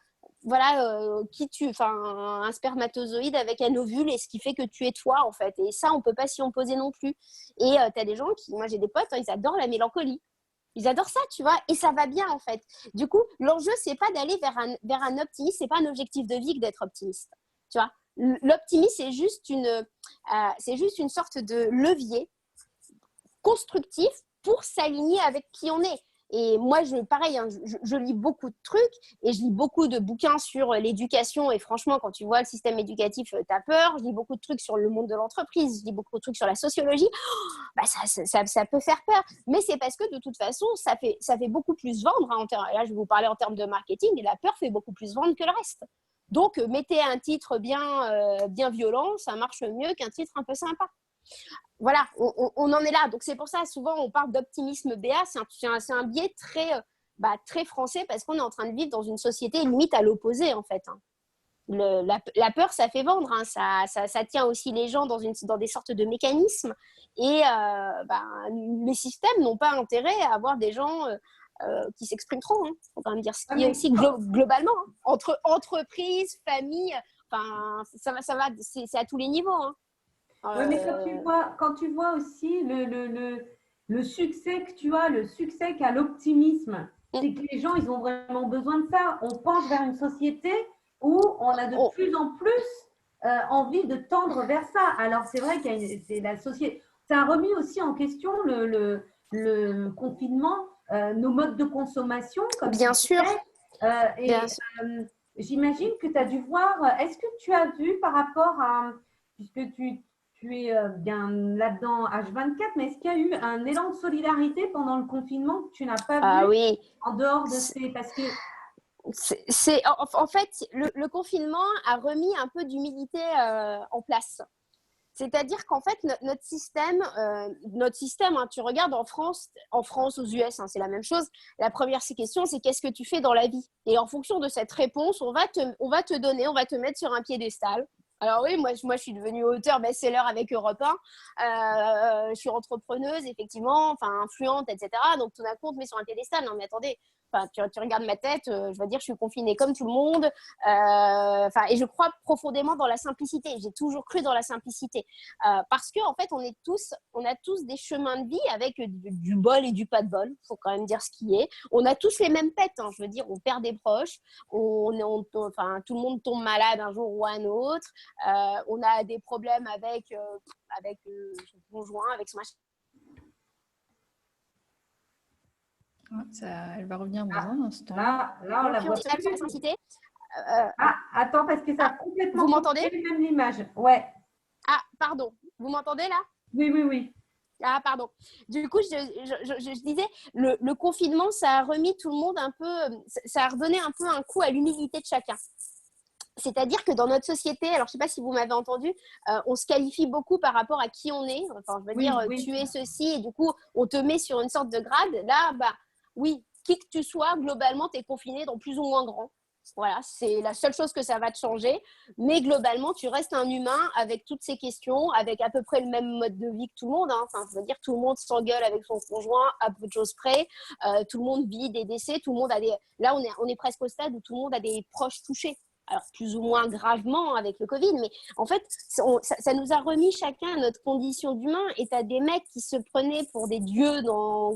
spermatozoïde avec un ovule et ce qui fait que tu es toi, en fait. Et ça, on ne peut pas s'y opposer non plus. Et tu as des gens moi j'ai des potes, ils adorent la mélancolie. Ils adorent ça, tu vois, et ça va bien, en fait. Du coup, l'enjeu, c'est pas d'aller vers un optimiste, c'est pas un objectif de vie que d'être optimiste, tu vois. L'optimisme, c'est juste une sorte de levier constructif pour s'aligner avec qui on est. Et moi, pareil, hein, je lis beaucoup de trucs et je lis beaucoup de bouquins sur l'éducation. Et franchement, quand tu vois le système éducatif, tu as peur. Je lis beaucoup de trucs sur le monde de l'entreprise. Je lis beaucoup de trucs sur la sociologie. Bah, ça peut faire peur. Mais c'est parce que de toute façon, ça fait beaucoup plus vendre. Hein, là, je vais vous parler en termes de marketing. Et la peur fait beaucoup plus vendre que le reste. Donc, mettez un titre bien violent, ça marche mieux qu'un titre un peu sympa. Voilà, on en est là. Donc, c'est pour ça, souvent, on parle d'optimisme BA. C'est un biais très français parce qu'on est en train de vivre dans une société limite à l'opposé, en fait. Hein. La peur, ça fait vendre. Hein. Ça tient aussi les gens dans des sortes de mécanismes. Et les systèmes n'ont pas intérêt à avoir des gens qui s'expriment trop. Hein. Faut quand même dire ce qui est aussi globalement. Hein. Entre entreprises, familles, ça va, c'est à tous les niveaux. Hein. Oui, mais quand tu vois aussi le succès que tu as, le succès qu'a l'optimisme, c'est que les gens, ils ont vraiment besoin de ça. On penche vers une société où on a de plus en plus envie de tendre vers ça. Alors, c'est vrai que c'est la société. Ça a remis aussi en question le confinement, nos modes de consommation. Comme bien sûr. J'imagine que tu as dû voir. Est-ce que tu as vu par rapport à. Puisque tu es bien là-dedans H24, mais est-ce qu'il y a eu un élan de solidarité pendant le confinement que tu n'as pas vu oui. en dehors de ces… Parce que… En fait, le confinement a remis un peu d'humilité en place. C'est-à-dire qu'en fait, notre système, hein, tu regardes en France, aux US, hein, c'est la même chose. La première question, c'est qu'est-ce que tu fais dans la vie? Et en fonction de cette réponse, on va te mettre sur un piédestal. Alors oui, moi je suis devenue auteure best-seller avec Europe 1. Je suis entrepreneuse, effectivement, influente, etc. Donc tout d'un coup, on te met sur un piédestal. Non mais attendez, tu regardes ma tête, je veux dire, je suis confinée comme tout le monde. Et je crois profondément dans la simplicité. J'ai toujours cru dans la simplicité. Parce qu'en fait, on a tous des chemins de vie avec du bol et du pas de bol. Il faut quand même dire ce qui est. On a tous les mêmes pètes. Hein, je veux dire, on perd des proches. Tout le monde tombe malade un jour ou un autre. On a des problèmes avec son conjoint, avec son machin. Elle va revenir dans un instant. Là, on la voit plus. Attends, parce que ça a complètement… Vous m'entendez? Même l'image. Ouais. Ah, pardon. Vous m'entendez là? Oui. Ah, pardon. Du coup, je disais, le confinement, ça a remis tout le monde un peu… Ça a redonné un peu un coup à l'humilité de chacun. C'est-à-dire que dans notre société, alors je ne sais pas si vous m'avez entendu, on se qualifie beaucoup par rapport à qui on est. Enfin, je veux dire, tu es ceci et du coup, on te met sur une sorte de grade. Là, oui, qui que tu sois, globalement, tu es confiné dans plus ou moins grand. Voilà, c'est la seule chose que ça va te changer. Mais globalement, tu restes un humain avec toutes ces questions, avec à peu près le même mode de vie que tout le monde. Hein. Enfin, je veux dire, tout le monde s'engueule avec son conjoint à peu de choses près. Tout le monde vit des décès. Tout le monde a des… Là, on est presque au stade où tout le monde a des proches touchés. Alors, plus ou moins gravement avec le Covid, mais en fait, ça nous a remis chacun à notre condition d'humain. Et tu as des mecs qui se prenaient pour des dieux dans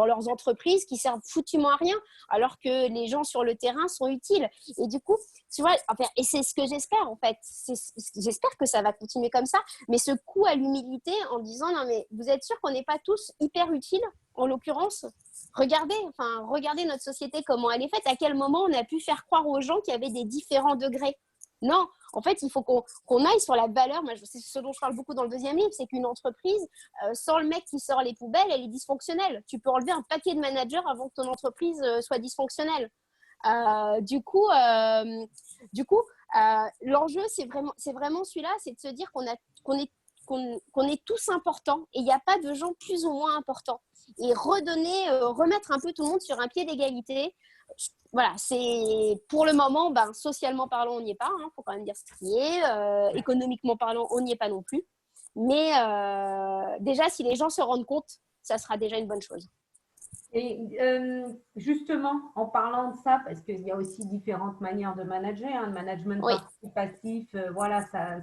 leurs entreprises qui servent foutument à rien, alors que les gens sur le terrain sont utiles. Et du coup, tu vois, et c'est ce que j'espère, en fait. J'espère que ça va continuer comme ça, mais ce coup à l'humilité en disant, non, mais vous êtes sûr qu'on n'est pas tous hyper utiles, en l'occurrence? Regardez notre société, comment elle est faite, à quel moment on a pu faire croire aux gens qu'il y avait des différents degrés. Non, en fait, il faut qu'on aille sur la valeur. Moi, c'est ce dont je parle beaucoup dans le deuxième livre, c'est qu'une entreprise, sans le mec qui sort les poubelles, elle est dysfonctionnelle. Tu peux enlever un paquet de managers avant que ton entreprise soit dysfonctionnelle. Du coup, l'enjeu, c'est vraiment celui-là, c'est de se dire qu'on est tous importants et il n'y a pas de gens plus ou moins importants. Et remettre un peu tout le monde sur un pied d'égalité. Voilà, c'est pour le moment, socialement parlant, on n'y est pas. Faut quand même dire ce qui est. Économiquement parlant, on n'y est pas non plus. Mais déjà, si les gens se rendent compte, ça sera déjà une bonne chose. Et justement, en parlant de ça, parce qu'il y a aussi différentes manières de manager, le management participatif, voilà, ça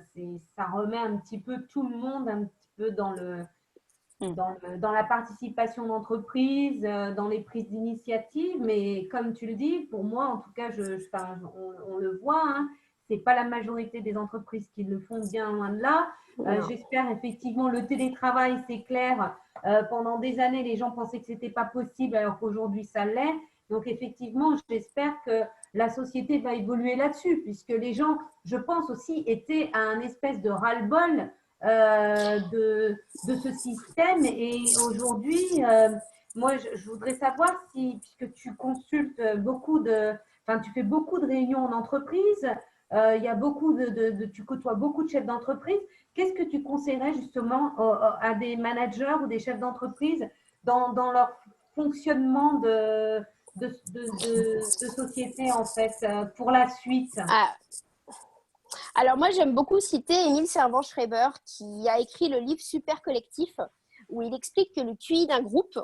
remet un petit peu tout le monde un petit peu dans la participation d'entreprise, dans les prises d'initiative. Mais comme tu le dis, pour moi, en tout cas, on le voit, hein, ce n'est pas la majorité des entreprises qui le font, bien loin de là. J'espère effectivement le télétravail, c'est clair. Pendant des années, les gens pensaient que ce n'était pas possible alors qu'aujourd'hui, ça l'est. Donc, effectivement, j'espère que la société va évoluer là-dessus, puisque les gens, je pense aussi, étaient à un espèce de ras-le-bol de ce système. Et aujourd'hui, moi, je voudrais savoir si, puisque tu consultes tu fais beaucoup de réunions en entreprise, il y a tu côtoies beaucoup de chefs d'entreprise. Qu'est-ce que tu conseillerais justement à des managers ou des chefs d'entreprise dans leur fonctionnement de société, en fait, pour la suite? Alors moi, j'aime beaucoup citer Émile Servan-Schreiber qui a écrit le livre Super Collectif où il explique que le QI d'un groupe,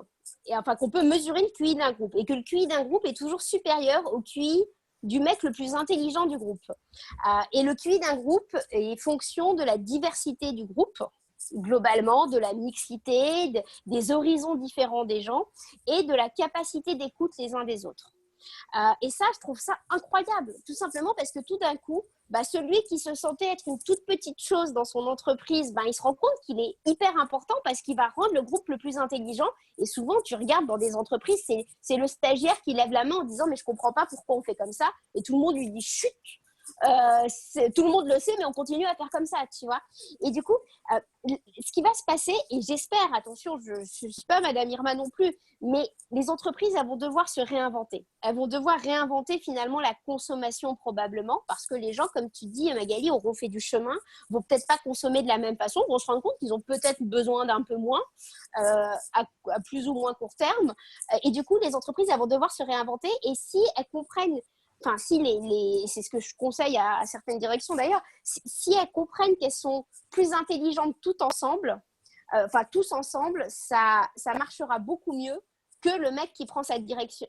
qu'on peut mesurer le QI d'un groupe et que le QI d'un groupe est toujours supérieur au QI du mec le plus intelligent du groupe. Et le QI d'un groupe est fonction de la diversité du groupe, globalement, de la mixité, des horizons différents des gens et de la capacité d'écoute les uns des autres. Et ça, je trouve ça incroyable, tout simplement parce que tout d'un coup, celui qui se sentait être une toute petite chose dans son entreprise, il se rend compte qu'il est hyper important parce qu'il va rendre le groupe le plus intelligent. Et souvent, tu regardes dans des entreprises, c'est le stagiaire qui lève la main en disant « mais je ne comprends pas pourquoi on fait comme ça ». Et tout le monde lui dit « chut ». Tout le monde le sait, mais on continue à faire comme ça, tu vois. Et du coup, ce qui va se passer, et j'espère, attention, je ne suis pas Madame Irma non plus, mais les entreprises, elles vont devoir se réinventer. Elles vont devoir réinventer finalement la consommation probablement, parce que les gens, comme tu dis, Magali, auront fait du chemin, vont peut-être pas consommer de la même façon, vont se rendre compte qu'ils ont peut-être besoin d'un peu moins, à plus ou moins court terme. Et du coup, les entreprises, elles vont devoir se réinventer, et si elles comprennent c'est ce que je conseille à certaines directions d'ailleurs, si elles comprennent qu'elles sont plus intelligentes toutes ensemble, tous ensemble, ça marchera beaucoup mieux que le mec qui prend sa direction,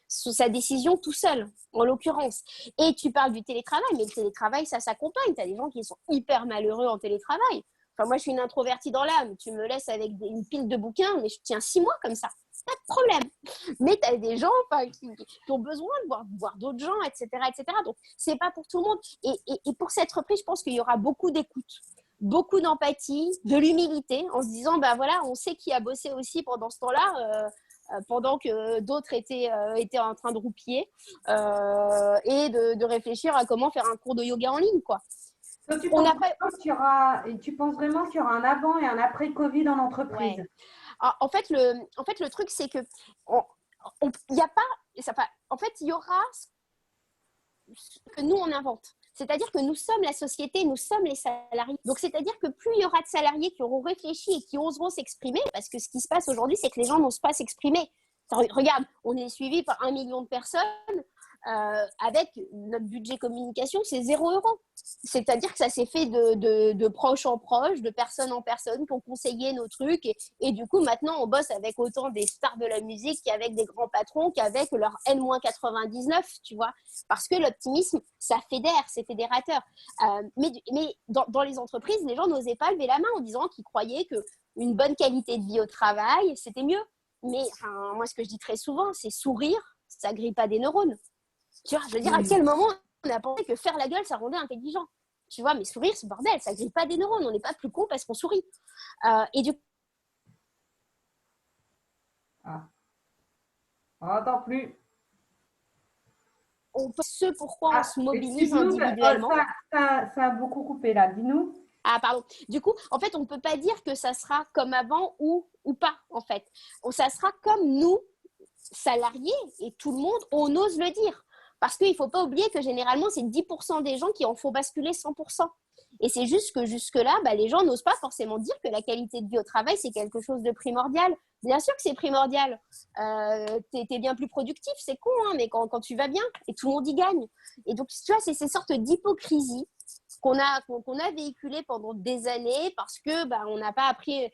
sa décision tout seul, en l'occurrence. Et tu parles du télétravail, mais le télétravail, ça s'accompagne. Tu as des gens qui sont hyper malheureux en télétravail. Moi, je suis une introvertie dans l'âme. Tu me laisses avec une pile de bouquins, mais je tiens 6 mois comme ça. Pas de problème. Mais tu as des gens qui ont besoin de voir d'autres gens, etc., etc. Donc, c'est pas pour tout le monde. Et pour cette reprise, je pense qu'il y aura beaucoup d'écoute, beaucoup d'empathie, de l'humilité, en se disant, on sait qui a bossé aussi pendant ce temps-là, pendant que d'autres étaient en train de roupiller, et de réfléchir à comment faire un cours de yoga en ligne, quoi. Donc, tu penses vraiment qu'il y aura un avant et un après Covid en entreprise? Ouais. En fait, le truc, c'est que il y a pas. En fait, il y aura ce que nous on invente. C'est-à-dire que nous sommes la société, nous sommes les salariés. Donc, c'est-à-dire que plus il y aura de salariés qui auront réfléchi et qui oseront s'exprimer, parce que ce qui se passe aujourd'hui, c'est que les gens n'osent pas s'exprimer. Regarde, on est suivi par 1 million de personnes. Avec notre budget communication, c'est 0 €. C'est-à-dire que ça s'est fait de proche en proche, de personne en personne qui ont conseillé nos trucs. Et du coup, maintenant, on bosse avec autant des stars de la musique qu'avec des grands patrons, qu'avec leur N-99, tu vois. Parce que l'optimisme, ça fédère, c'est fédérateur. Mais dans les entreprises, les gens n'osaient pas lever la main en disant qu'ils croyaient qu'une bonne qualité de vie au travail, c'était mieux. Mais moi, ce que je dis très souvent, c'est sourire, ça grille pas des neurones. Tu vois, je veux dire, à quel moment on a pensé que faire la gueule, ça rendait intelligent? Tu vois, mais sourire, c'est bordel, ça grille pas des neurones. On n'est pas plus con parce qu'on sourit. Et du coup... On n'entend plus. Ce pourquoi on se mobilise individuellement. Ça a beaucoup coupé là, dis-nous. Ah, pardon. Du coup, en fait, on ne peut pas dire que ça sera comme avant ou pas, en fait. Ça sera comme nous, salariés, et tout le monde, on ose le dire. Parce qu'il ne faut pas oublier que généralement, c'est 10% des gens qui en font basculer 100%. Et c'est juste que jusque-là, les gens n'osent pas forcément dire que la qualité de vie au travail, c'est quelque chose de primordial. Bien sûr que c'est primordial. T'es bien plus productif, c'est con, hein, mais quand tu vas bien, et tout le monde y gagne. Et donc, tu vois, c'est ces sortes d'hypocrisie qu'on a véhiculées pendant des années parce que on n'a pas appris... et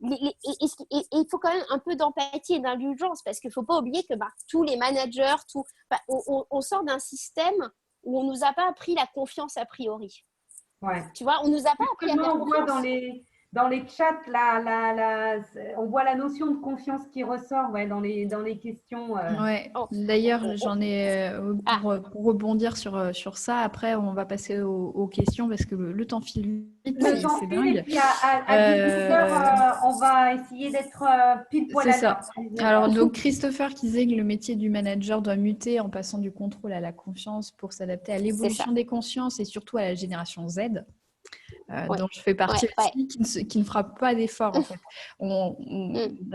il faut quand même un peu d'empathie et d'indulgence parce qu'il ne faut pas oublier que tous les managers, on sort d'un système où on ne nous a pas appris la confiance a priori. Ouais. Tu vois, on ne nous a pas appris à faire confiance. dans les chats, on voit la notion de confiance qui ressort dans les questions. Ouais. Oh, D'ailleurs, oh, oh. j'en ai Ah, pour rebondir sur ça. Après, on va passer aux questions parce que le temps file vite, Le temps c'est file et dingue. puis à 18h, on va essayer d'être pile poil C'est à l'heure. ça. Alors, donc, Christopher qui disait que le métier du manager doit muter en passant du contrôle à la confiance pour s'adapter à c'est ça. l'évolution des consciences et surtout à la génération Z. Ouais. Dont je fais partie Ouais, aussi, qui ne fera pas d'efforts en fait. On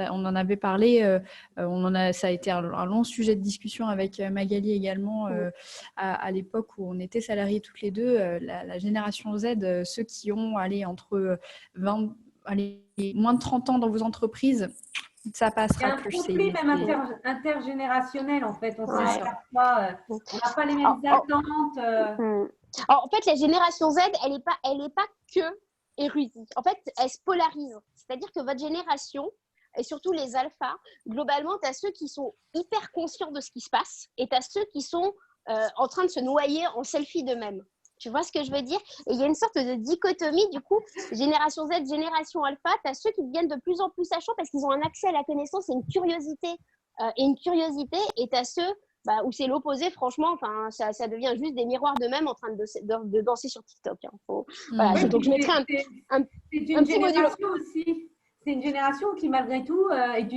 en avait parlé, ça a été un long sujet de discussion avec Magali également à l'époque où on était salariés toutes les deux. La génération Z, ceux qui ont entre 20, moins de 30 ans dans vos entreprises, ça Il y a passera un plus. conflit même intergénérationnel en fait. On Ouais. sait parfois, on n'a pas les mêmes attentes. Alors, en fait, la génération Z, elle est pas que érudite. En fait, elle se polarise. C'est-à-dire que votre génération, et surtout les alphas, globalement, tu as ceux qui sont hyper conscients de ce qui se passe et tu as ceux qui sont en train de se noyer en selfie d'eux-mêmes. Tu vois ce que je veux dire? Et il y a une sorte de dichotomie, du coup, génération Z, génération alpha, tu as ceux qui deviennent de plus en plus sachants parce qu'ils ont un accès à la connaissance et une curiosité. Et tu as ceux où c'est l'opposé, franchement, enfin, ça devient juste des miroirs d'eux-mêmes en train de danser sur TikTok. Hein. Voilà, Oui, donc je mettrai un une petit modulo. génération aussi. C'est une génération qui, malgré tout, est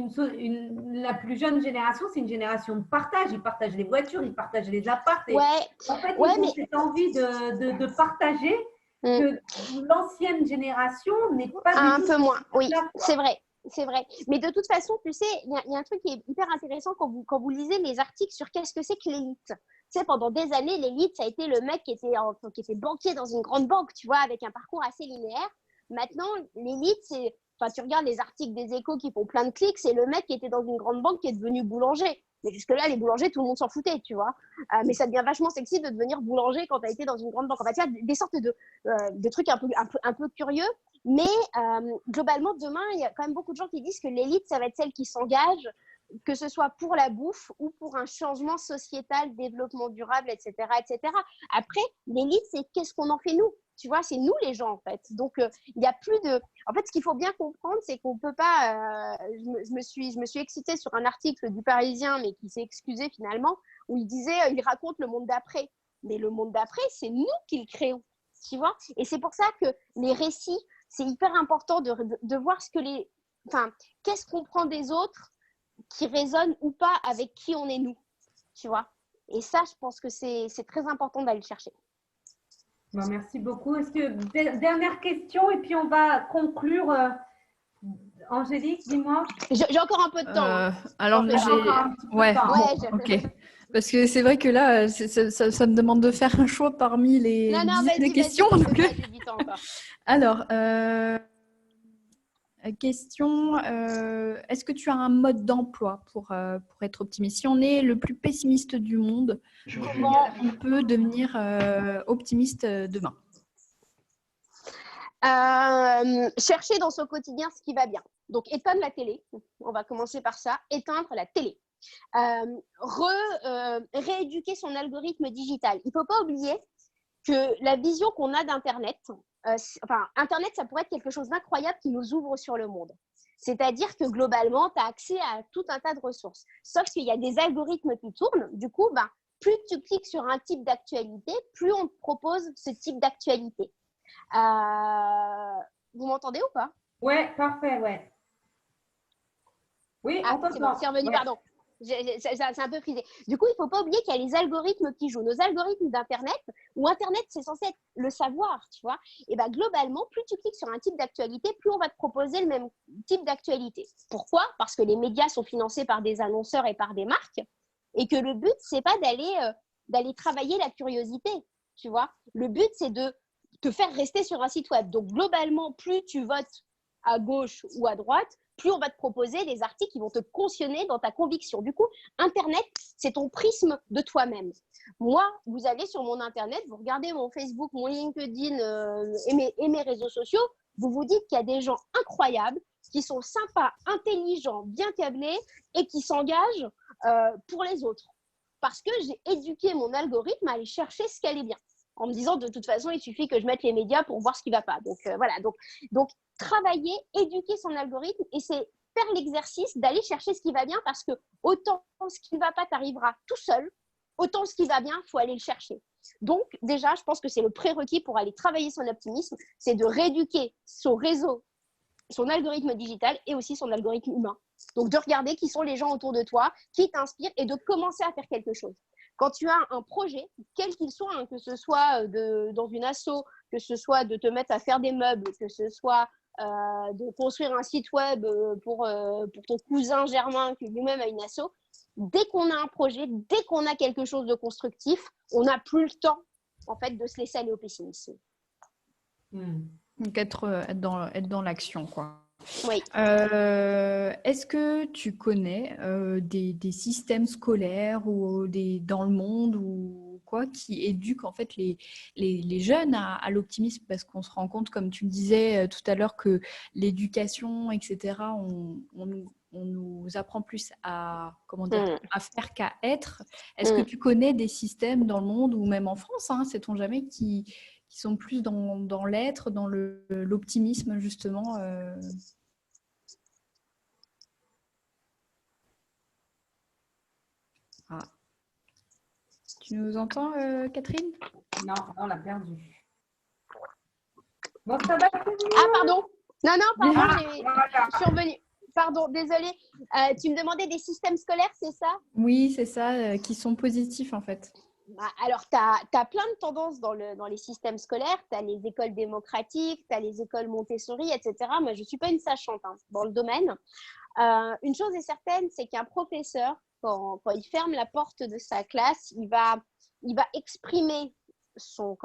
la plus jeune génération, c'est une génération de partage. Ils partagent les voitures, ils partagent les apparts. Et en fait, ils ont cette envie de partager que l'ancienne génération n'est pas un du tout. peu moins, oui, c'est vrai. C'est vrai. Mais de toute façon, tu sais, il y a un truc qui est hyper intéressant quand vous lisez les articles sur qu'est-ce que c'est que l'élite. Tu sais, pendant des années, l'élite, ça a été le mec qui était banquier dans une grande banque, tu vois, avec un parcours assez linéaire. Maintenant, l'élite, c'est... Enfin, tu regardes les articles des Échos qui font plein de clics, c'est le mec qui était dans une grande banque qui est devenu boulanger. Mais jusque-là, les boulangers, tout le monde s'en foutait, tu vois. Mais ça devient vachement sexy de devenir boulanger quand tu as été dans une grande banque. En fait, il y a des sortes de trucs un peu curieux. Mais globalement, demain, il y a quand même beaucoup de gens qui disent que l'élite, ça va être celle qui s'engage, que ce soit pour la bouffe ou pour un changement sociétal, développement durable, etc. etc. Après, l'élite, c'est qu'est-ce qu'on en fait nous? Tu vois, c'est nous les gens, en fait. Donc, il n'y a plus de... En fait, ce qu'il faut bien comprendre, c'est qu'on ne peut pas... je me suis excitée sur un article du Parisien, mais qui s'est excusé finalement, où il disait, il raconte le monde d'après. Mais le monde d'après, c'est nous qui le créons. Tu vois? Et c'est pour ça que les récits, c'est hyper important de voir qu'est-ce qu'on prend des autres qui résonne ou pas avec qui on est nous, tu vois. Et ça, je pense que c'est très important d'aller le chercher. Bon, merci beaucoup. Est-ce que dernière question et puis on va conclure. Angélique, dis-moi. J'ai encore un peu de temps. Alors, ok. Parce que c'est vrai que là, ça me demande de faire un choix parmi les dizaines de questions. Alors, question, est-ce que tu as un mode d'emploi pour être optimiste? Si on est le plus pessimiste du monde, comment on peut devenir optimiste demain? Chercher dans son quotidien ce qui va bien. Donc, éteindre la télé. On va commencer par ça. Éteindre la télé. Rééduquer son algorithme digital. Il ne faut pas oublier que la vision qu'on a d'Internet, Internet, ça pourrait être quelque chose d'incroyable qui nous ouvre sur le monde. C'est-à-dire que globalement, tu as accès à tout un tas de ressources. Sauf qu'il y a des algorithmes qui tournent. Du coup, plus tu cliques sur un type d'actualité, plus on te propose ce type d'actualité. Vous m'entendez ou pas? Ouais, parfait, ouais. Oui, c'est revenu, pardon. C'est un peu frisé. Du coup, il ne faut pas oublier qu'il y a les algorithmes qui jouent. Nos algorithmes d'Internet, où Internet, c'est censé être le savoir, tu vois. Et globalement, plus tu cliques sur un type d'actualité, plus on va te proposer le même type d'actualité. Pourquoi? Parce que les médias sont financés par des annonceurs et par des marques, et que le but, c'est pas d'aller travailler la curiosité, tu vois. Le but, c'est de te faire rester sur un site web. Donc, globalement, plus tu votes à gauche ou à droite, plus on va te proposer des articles qui vont te cautionner dans ta conviction. Du coup, Internet, c'est ton prisme de toi-même. Moi, vous allez sur mon Internet, vous regardez mon Facebook, mon LinkedIn et mes réseaux sociaux, vous vous dites qu'il y a des gens incroyables qui sont sympas, intelligents, bien câblés et qui s'engagent pour les autres. Parce que j'ai éduqué mon algorithme à aller chercher ce qu'elle est bien. en me disant de toute façon, il suffit que je mette les médias pour voir ce qui ne va pas. Donc, voilà. Donc, travailler, éduquer son algorithme et c'est faire l'exercice d'aller chercher ce qui va bien parce que autant ce qui ne va pas t'arrivera tout seul, autant ce qui va bien, il faut aller le chercher. Donc, déjà, je pense que c'est le prérequis pour aller travailler son optimisme, c'est de rééduquer son réseau, son algorithme digital et aussi son algorithme humain. Donc, de regarder qui sont les gens autour de toi, qui t'inspirent et de commencer à faire quelque chose. Quand tu as un projet, quel qu'il soit, hein, que ce soit dans une asso, que ce soit de te mettre à faire des meubles, que ce soit de construire un site web pour ton cousin Germain qui lui-même a une asso, dès qu'on a un projet, dès qu'on a quelque chose de constructif, on n'a plus le temps en fait, de se laisser aller au pessimisme. Donc, être dans l'action, quoi. Oui. Est-ce que tu connais des systèmes scolaires ou dans le monde ou quoi qui éduquent en fait les jeunes à l'optimisme parce qu'on se rend compte, comme tu le disais tout à l'heure, que l'éducation, etc., on nous apprend plus à, à faire qu'à être. Est-ce que tu connais des systèmes dans le monde ou même en France, hein, sait-on jamais, qui sont plus dans l'être, dans l'optimisme justement Ah. Tu nous entends, Catherine? Non, on l'a perdu. Bon, ça va. Ah, pardon. Non, pardon, voilà. je suis revenue. Pardon, désolée. Tu me demandais des systèmes scolaires, c'est ça? Oui, c'est ça, qui sont positifs en fait. Alors, tu as plein de tendances dans les systèmes scolaires. Tu as les écoles démocratiques, tu as les écoles Montessori, etc. Moi, je ne suis pas une sachante dans le domaine. Une chose est certaine, c'est qu'un professeur, quand il ferme la porte de sa classe, il va exprimer son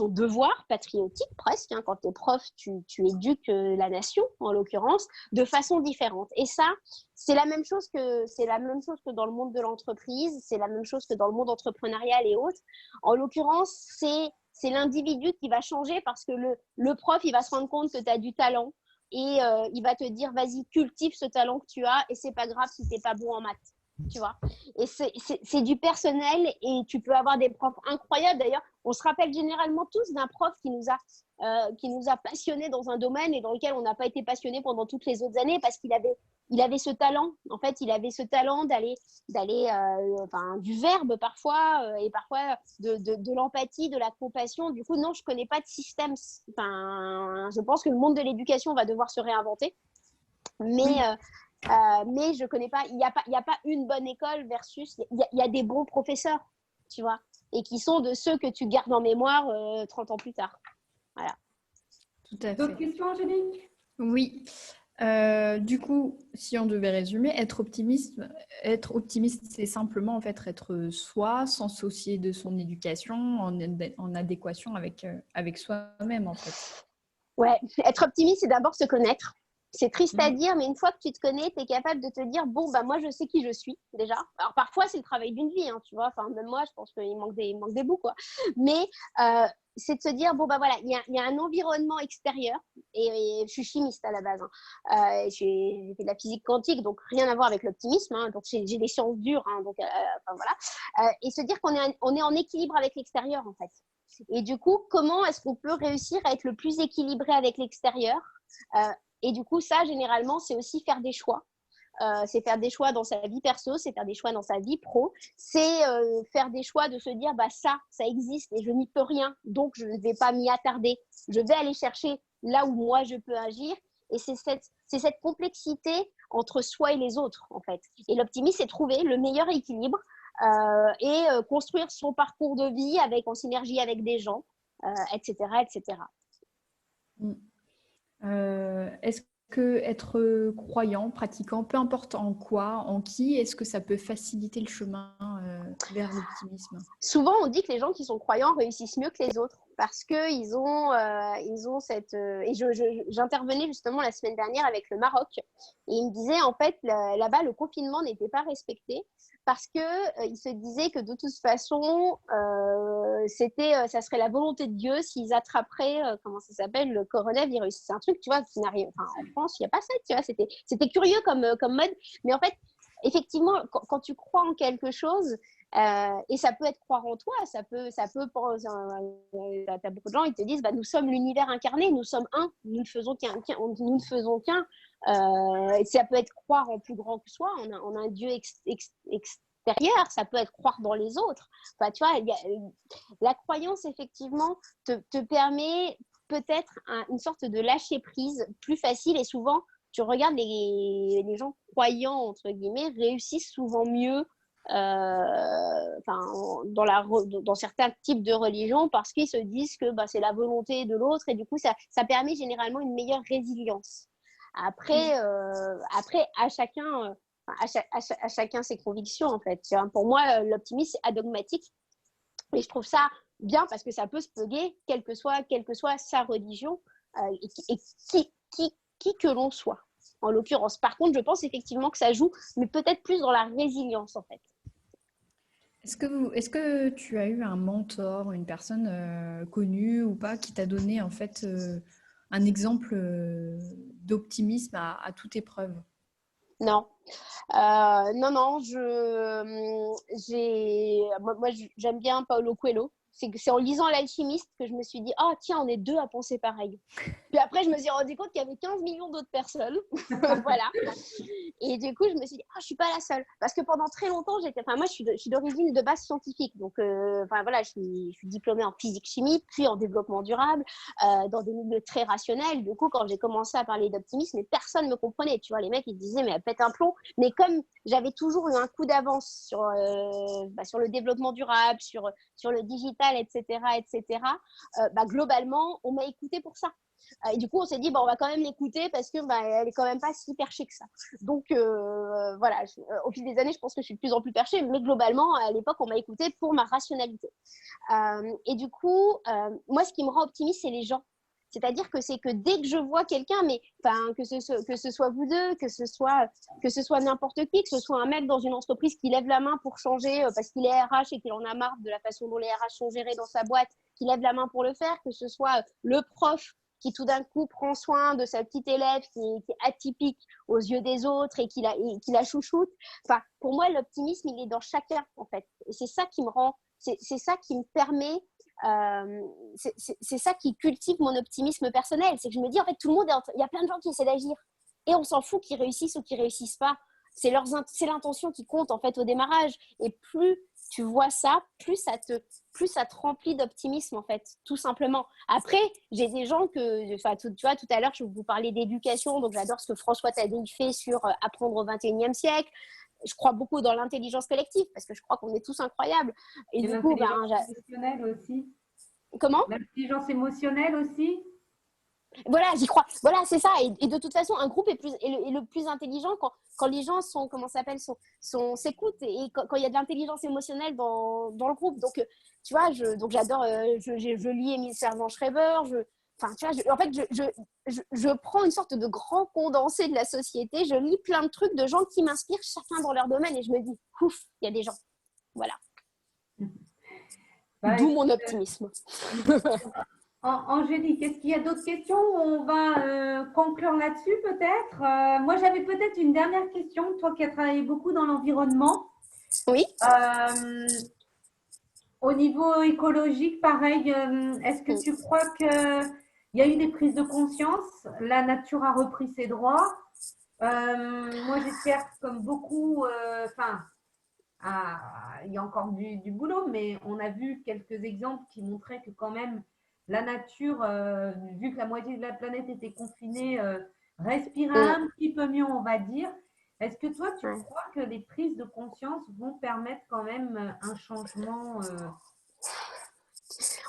devoir patriotique presque. Hein, quand tu es prof, tu éduques la nation, en l'occurrence, de façon différente. Et ça, c'est la même chose que dans le monde de l'entreprise, c'est la même chose que dans le monde entrepreneurial et autres. En l'occurrence, c'est l'individu qui va changer parce que le prof, il va se rendre compte que tu as du talent et il va te dire, vas-y, cultive ce talent que tu as et c'est pas grave si tu n'es pas bon en maths. Tu vois, et c'est du personnel et tu peux avoir des profs incroyables. D'ailleurs, on se rappelle généralement tous d'un prof qui nous a passionnés dans un domaine et dans lequel on n'a pas été passionnés pendant toutes les autres années parce qu'il avait ce talent. En fait, il avait ce talent d'aller du verbe parfois et parfois de l'empathie, de la compassion. Du coup, non, je connais pas de système. Je pense que le monde de l'éducation va devoir se réinventer. Mais je connais pas, il n'y a pas une bonne école versus, il y a des bons professeurs, tu vois, et qui sont de ceux que tu gardes en mémoire 30 ans plus tard. Voilà. Tout à fait. D'autres questions, Angélique? Oui. Du coup, si on devait résumer, être optimiste, c'est simplement en fait être soi, sans soucier de son éducation, en adéquation avec soi-même en fait. Ouais, être optimiste, c'est d'abord se connaître. C'est triste à dire, mais une fois que tu te connais, tu es capable de te dire, bon, bah, moi, je sais qui je suis déjà. Alors, parfois, c'est le travail d'une vie, hein, tu vois. Enfin, même moi, je pense qu'il manque des bouts, quoi. Mais c'est de se dire, bon, bah voilà, il y a un environnement extérieur. Et je suis chimiste à la base. Hein. J'ai fait de la physique quantique, donc rien à voir avec l'optimisme. Hein, donc, j'ai des sciences dures. Hein, donc, voilà. Et se dire qu'on est en équilibre avec l'extérieur, en fait. Et du coup, comment est-ce qu'on peut réussir à être le plus équilibré avec l'extérieur et du coup, ça, généralement, c'est aussi faire des choix. C'est faire des choix dans sa vie perso, c'est faire des choix dans sa vie pro. C'est faire des choix de se dire, bah, ça existe et je n'y peux rien, donc je ne vais pas m'y attarder. Je vais aller chercher là où moi, je peux agir. Et c'est cette complexité entre soi et les autres, en fait. Et l'optimisme, c'est trouver le meilleur équilibre et construire son parcours de vie en synergie avec des gens, etc., etc. Est-ce que être croyant, pratiquant, peu importe en quoi, en qui, est-ce que ça peut faciliter le chemin vers l'optimisme? Souvent, on dit que les gens qui sont croyants réussissent mieux que les autres parce qu'ils ont cette… Et j'intervenais justement la semaine dernière avec le Maroc et ils me disaient en fait là-bas le confinement n'était pas respecté parce qu'ils se disaient que de toute façon ça serait la volonté de Dieu s'ils attraperaient le coronavirus. C'est un truc, tu vois, qui n'arrive… Enfin, en France, il n'y a pas ça, tu vois, c'était curieux comme mode, mais en fait, effectivement, quand tu crois en quelque chose, Et ça peut être croire en toi, ça peut t'as beaucoup de gens, ils te disent, nous sommes l'univers incarné, nous sommes un, nous ne faisons qu'un. Ça peut être croire en plus grand que soi, on a un Dieu extérieur, ça peut être croire dans les autres. Enfin, tu vois, la croyance, effectivement, te permet peut-être une sorte de lâcher prise plus facile, et souvent, tu regardes les gens croyants, entre guillemets, réussissent souvent mieux dans certains types de religions, parce qu'ils se disent que c'est la volonté de l'autre, et du coup ça permet généralement une meilleure résilience. Après à chacun ses convictions, en fait. Pour moi, l'optimisme c'est adogmatique, et je trouve ça bien parce que ça peut se plugger quelle que soit sa religion, et qui que l'on soit, en l'occurrence. Par contre, je pense effectivement que ça joue, mais peut-être plus dans la résilience, en fait. Est-ce que tu as eu un mentor, une personne connue ou pas, qui t'a donné en fait un exemple d'optimisme à toute épreuve? Non. Non, moi, j'aime bien Paulo Coelho. C'est en lisant L'Alchimiste que je me suis dit, oh tiens, on est deux à penser pareil. Puis après, je me suis rendu compte qu'il y avait 15 millions d'autres personnes. Voilà. Et du coup, je me suis dit, je suis pas la seule. Parce que pendant très longtemps, moi, je suis d'origine de base scientifique. Donc, voilà, je suis diplômée en physique-chimie, puis en développement durable, dans des milieux très rationnels. Du coup, quand j'ai commencé à parler d'optimisme, mais personne ne me comprenait. Tu vois, les mecs, ils disaient, mais elle pète un plomb. Mais comme j'avais toujours eu un coup d'avance sur le développlement durable, sur le digital, etc., globalement, on m'a écouté pour ça. Et du coup, on s'est dit, on va quand même l'écouter parce que elle est quand même pas si perchée que ça. Donc, voilà, au fil des années, je pense que je suis de plus en plus perchée, mais globalement, à l'époque, on m'a écoutée pour ma rationalité. Et du coup, moi, ce qui me rend optimiste, c'est les gens. C'est-à-dire que c'est que dès que je vois quelqu'un, que ce soit vous deux, que ce soit n'importe qui, que ce soit un mec dans une entreprise qui lève la main pour changer parce qu'il est RH et qu'il en a marre de la façon dont les RH sont gérés dans sa boîte, qui lève la main pour le faire, que ce soit le prof qui tout d'un coup prend soin de sa petite élève qui est atypique aux yeux des autres et qui la chouchoute. Enfin, pour moi, l'optimisme, il est dans chacun, en fait. Et c'est ça qui me rend, c'est ça qui me permet, c'est ça qui cultive mon optimisme personnel. C'est que je me dis, en fait, tout le monde il y a plein de gens qui essaient d'agir et on s'en fout qu'ils réussissent ou qu'ils réussissent pas. C'est l'intention qui compte, en fait, au démarrage. Et plus tu vois ça, plus ça te remplit d'optimisme, en fait, tout simplement. Après, j'ai des gens tu vois, tout à l'heure, je vous parlais d'éducation, donc j'adore ce que François Tadei fait sur apprendre au XXIe siècle. Je crois beaucoup dans l'intelligence collective, parce que je crois qu'on est tous incroyables. Et du coup, l'intelligence émotionnelle aussi. Comment ? L'intelligence émotionnelle aussi. Voilà, j'y crois. Voilà, c'est ça. Et de toute façon, un groupe est le plus intelligent quand les gens s'écoutent et quand il y a de l'intelligence émotionnelle dans le groupe. Donc, tu vois, j'adore, je lis Émile Servan-Schreiber. Tu vois, en fait, je prends une sorte de grand condensé de la société. Je lis plein de trucs de gens qui m'inspirent chacun dans leur domaine et je me dis, ouf, il y a des gens. Voilà. D'où mon optimisme. Angélique, est-ce qu'il y a d'autres questions? On va conclure là-dessus peut-être. Moi, j'avais peut-être une dernière question. Toi qui as travaillé beaucoup dans l'environnement. Oui. Au niveau écologique, pareil, est-ce que tu crois qu'il y a eu des prises de conscience? La nature a repris ses droits. Moi, j'espère comme beaucoup, il y a encore du boulot, mais on a vu quelques exemples qui montraient que quand même, la nature, vu que la moitié de la planète était confinée, respirait un petit peu mieux, on va dire. Est-ce que toi, tu crois que les prises de conscience vont permettre quand même un changement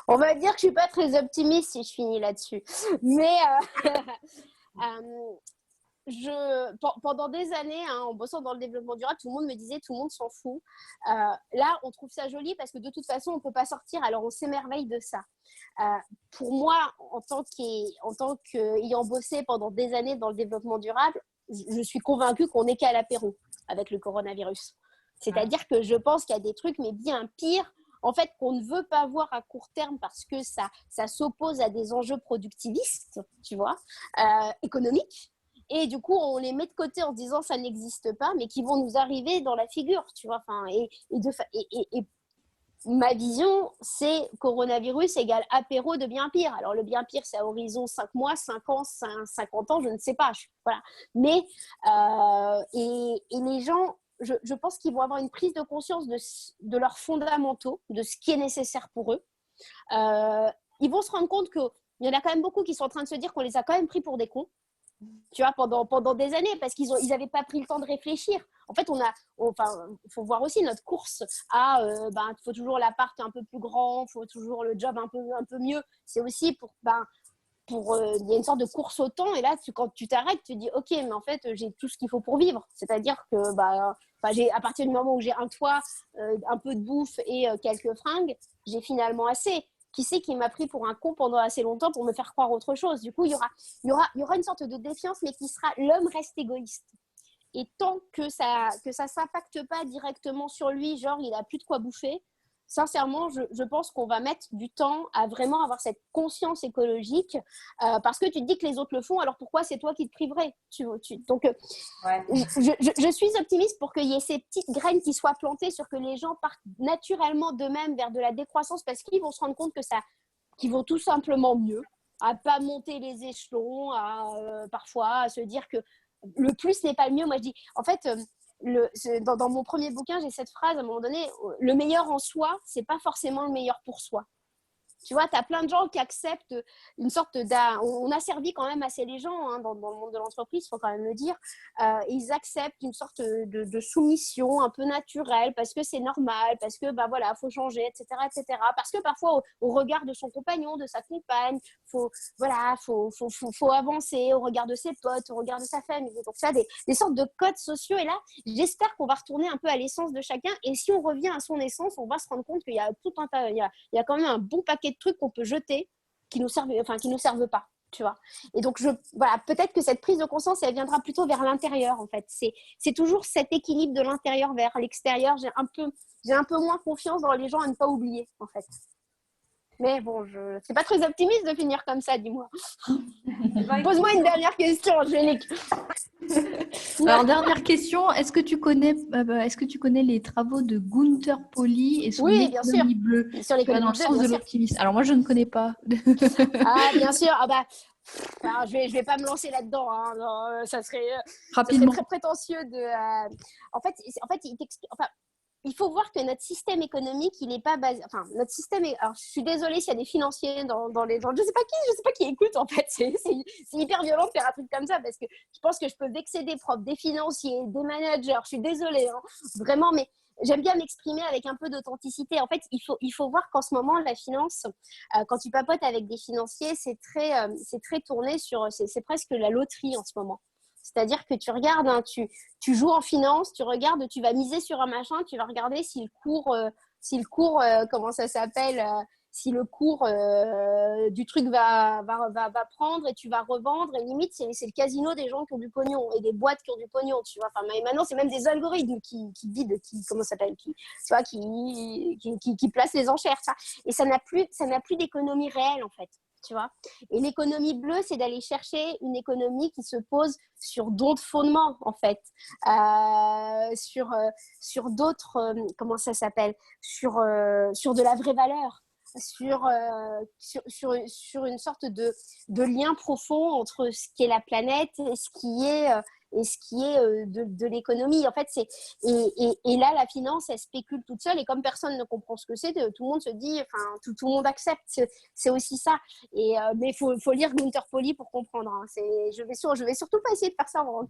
On va dire que je ne suis pas très optimiste si je finis là-dessus. Mais pendant des années, en bossant dans le développement durable, tout le monde me disait tout le monde s'en fout. Là, on trouve ça joli parce que de toute façon, on ne peut pas sortir, alors on s'émerveille de ça. Pour moi, en tant qu'ayant bossé pendant des années dans le développement durable, je suis convaincue qu'on n'est qu'à l'apéro avec le coronavirus. C'est-à-dire que je pense qu'il y a des trucs, mais bien pires, en fait, qu'on ne veut pas voir à court terme parce que ça s'oppose à des enjeux productivistes, tu vois, économiques. et du coup, on les met de côté en se disant ça n'existe pas, mais qui vont nous arriver dans la figure, tu vois. Enfin, et ma vision, c'est coronavirus égale apéro de bien pire. Alors, le bien pire, c'est à horizon 5 mois, 5 ans, 50 ans, je ne sais pas. Voilà. Mais, et les gens, je pense qu'ils vont avoir une prise de conscience de leurs fondamentaux, de ce qui est nécessaire pour eux. Ils vont se rendre compte qu'il y en a quand même beaucoup qui sont en train de se dire qu'on les a quand même pris pour des cons. Tu vois, pendant des années, parce qu'ils n'avaient pas pris le temps de réfléchir. En fait, il faut voir aussi notre course à, il faut toujours l'appart un peu plus grand, il faut toujours le job un peu mieux. C'est aussi il y a une sorte de course au temps, et là, quand tu t'arrêtes, tu te dis, ok, mais en fait, j'ai tout ce qu'il faut pour vivre. C'est-à-dire que, à partir du moment où j'ai un toit, un peu de bouffe et quelques fringues, j'ai finalement assez. Qui c'est qui m'a pris pour un con pendant assez longtemps pour me faire croire autre chose? Du coup, il y aura une sorte de défiance, mais qui sera l'homme reste égoïste. Et tant que ça s'impacte pas directement sur lui, genre il a plus de quoi bouffer, sincèrement, je pense qu'on va mettre du temps à vraiment avoir cette conscience écologique, parce que tu te dis que les autres le font, alors pourquoi c'est toi qui te priverais? Donc, Ouais. je suis optimiste pour qu'il y ait ces petites graines qui soient plantées sur que les gens partent naturellement d'eux-mêmes vers de la décroissance, parce qu'ils vont se rendre compte qu'ils vont tout simplement mieux, à pas monter les échelons, parfois à se dire que le plus n'est pas le mieux. Moi, je dis, en fait, dans mon premier bouquin, j'ai cette phrase à un moment donné, le meilleur en soi, c'est pas forcément le meilleur pour soi. Tu vois, tu as plein de gens qui acceptent une sorte on a servi quand même assez les gens, hein, dans le monde de l'entreprise, il faut quand même le dire. Ils acceptent une sorte de soumission un peu naturelle parce que c'est normal, parce que voilà, faut changer, etc., etc. Parce que parfois, au regard de son compagnon, de sa compagne, faut avancer au regard de ses potes, au regard de sa famille. Donc ça, des sortes de codes sociaux. Et là, j'espère qu'on va retourner un peu à l'essence de chacun. Et si on revient à son essence, on va se rendre compte qu'il y a tout un tas, il y a quand même un bon paquet de trucs qu'on peut jeter qui nous servent pas, tu vois. Et donc peut-être que cette prise de conscience, elle viendra plutôt vers l'intérieur, en fait. C'est toujours cet équilibre de l'intérieur vers l'extérieur. J'ai un peu moins confiance dans les gens à ne pas oublier, en fait. Mais bon, c'est pas très optimiste de finir comme ça, dis-moi. Pose-moi une dernière question, Angélique. Alors, dernière question, est-ce que tu connais les travaux de Gunther Pauli et son économie bleue, sur l'économie dans le sens de l'optimisme? Alors, moi, je ne connais pas. Bien sûr. Alors, je vais pas me lancer là-dedans, hein. Non, ça serait très prétentieux de. En fait, il t'explique. Il faut voir que notre système économique, il n'est pas basé. Enfin, notre système. Alors, je suis désolée s'il y a des financiers dans les gens. Je sais pas qui écoute, en fait. C'est hyper violent de faire un truc comme ça, parce que je pense que je peux vexer des profs, des financiers, des managers. Je suis désolée, hein, vraiment, mais j'aime bien m'exprimer avec un peu d'authenticité. En fait, il faut voir qu'en ce moment, la finance, quand tu papotes avec des financiers, c'est très tourné sur. C'est presque la loterie en ce moment. C'est-à-dire que tu regardes, hein, tu joues en finance, tu regardes, tu vas miser sur un machin, tu vas regarder si le cours, comment ça s'appelle, si le cours du truc va prendre, et tu vas revendre. Et limite, c'est le casino des gens qui ont du pognon et des boîtes qui ont du pognon, tu vois. Enfin, maintenant, c'est même des algorithmes qui comment ça s'appelle, tu vois, qui placent les enchères, ça. Et ça n'a plus d'économie réelle, en fait. Tu vois. Et l'économie bleue, c'est d'aller chercher une économie qui se pose sur d'autres fondements, en fait, sur d'autres, comment ça s'appelle, sur de la vraie valeur, sur une sorte de lien profond entre ce qui est la planète et ce qui est de l'économie. En fait, et là, la finance, elle spécule toute seule, et comme personne ne comprend ce que c'est, tout le monde se dit, enfin, tout le monde accepte. C'est aussi ça. Mais faut lire Gunther Pauli pour comprendre, hein. Je vais surtout pas essayer de faire ça en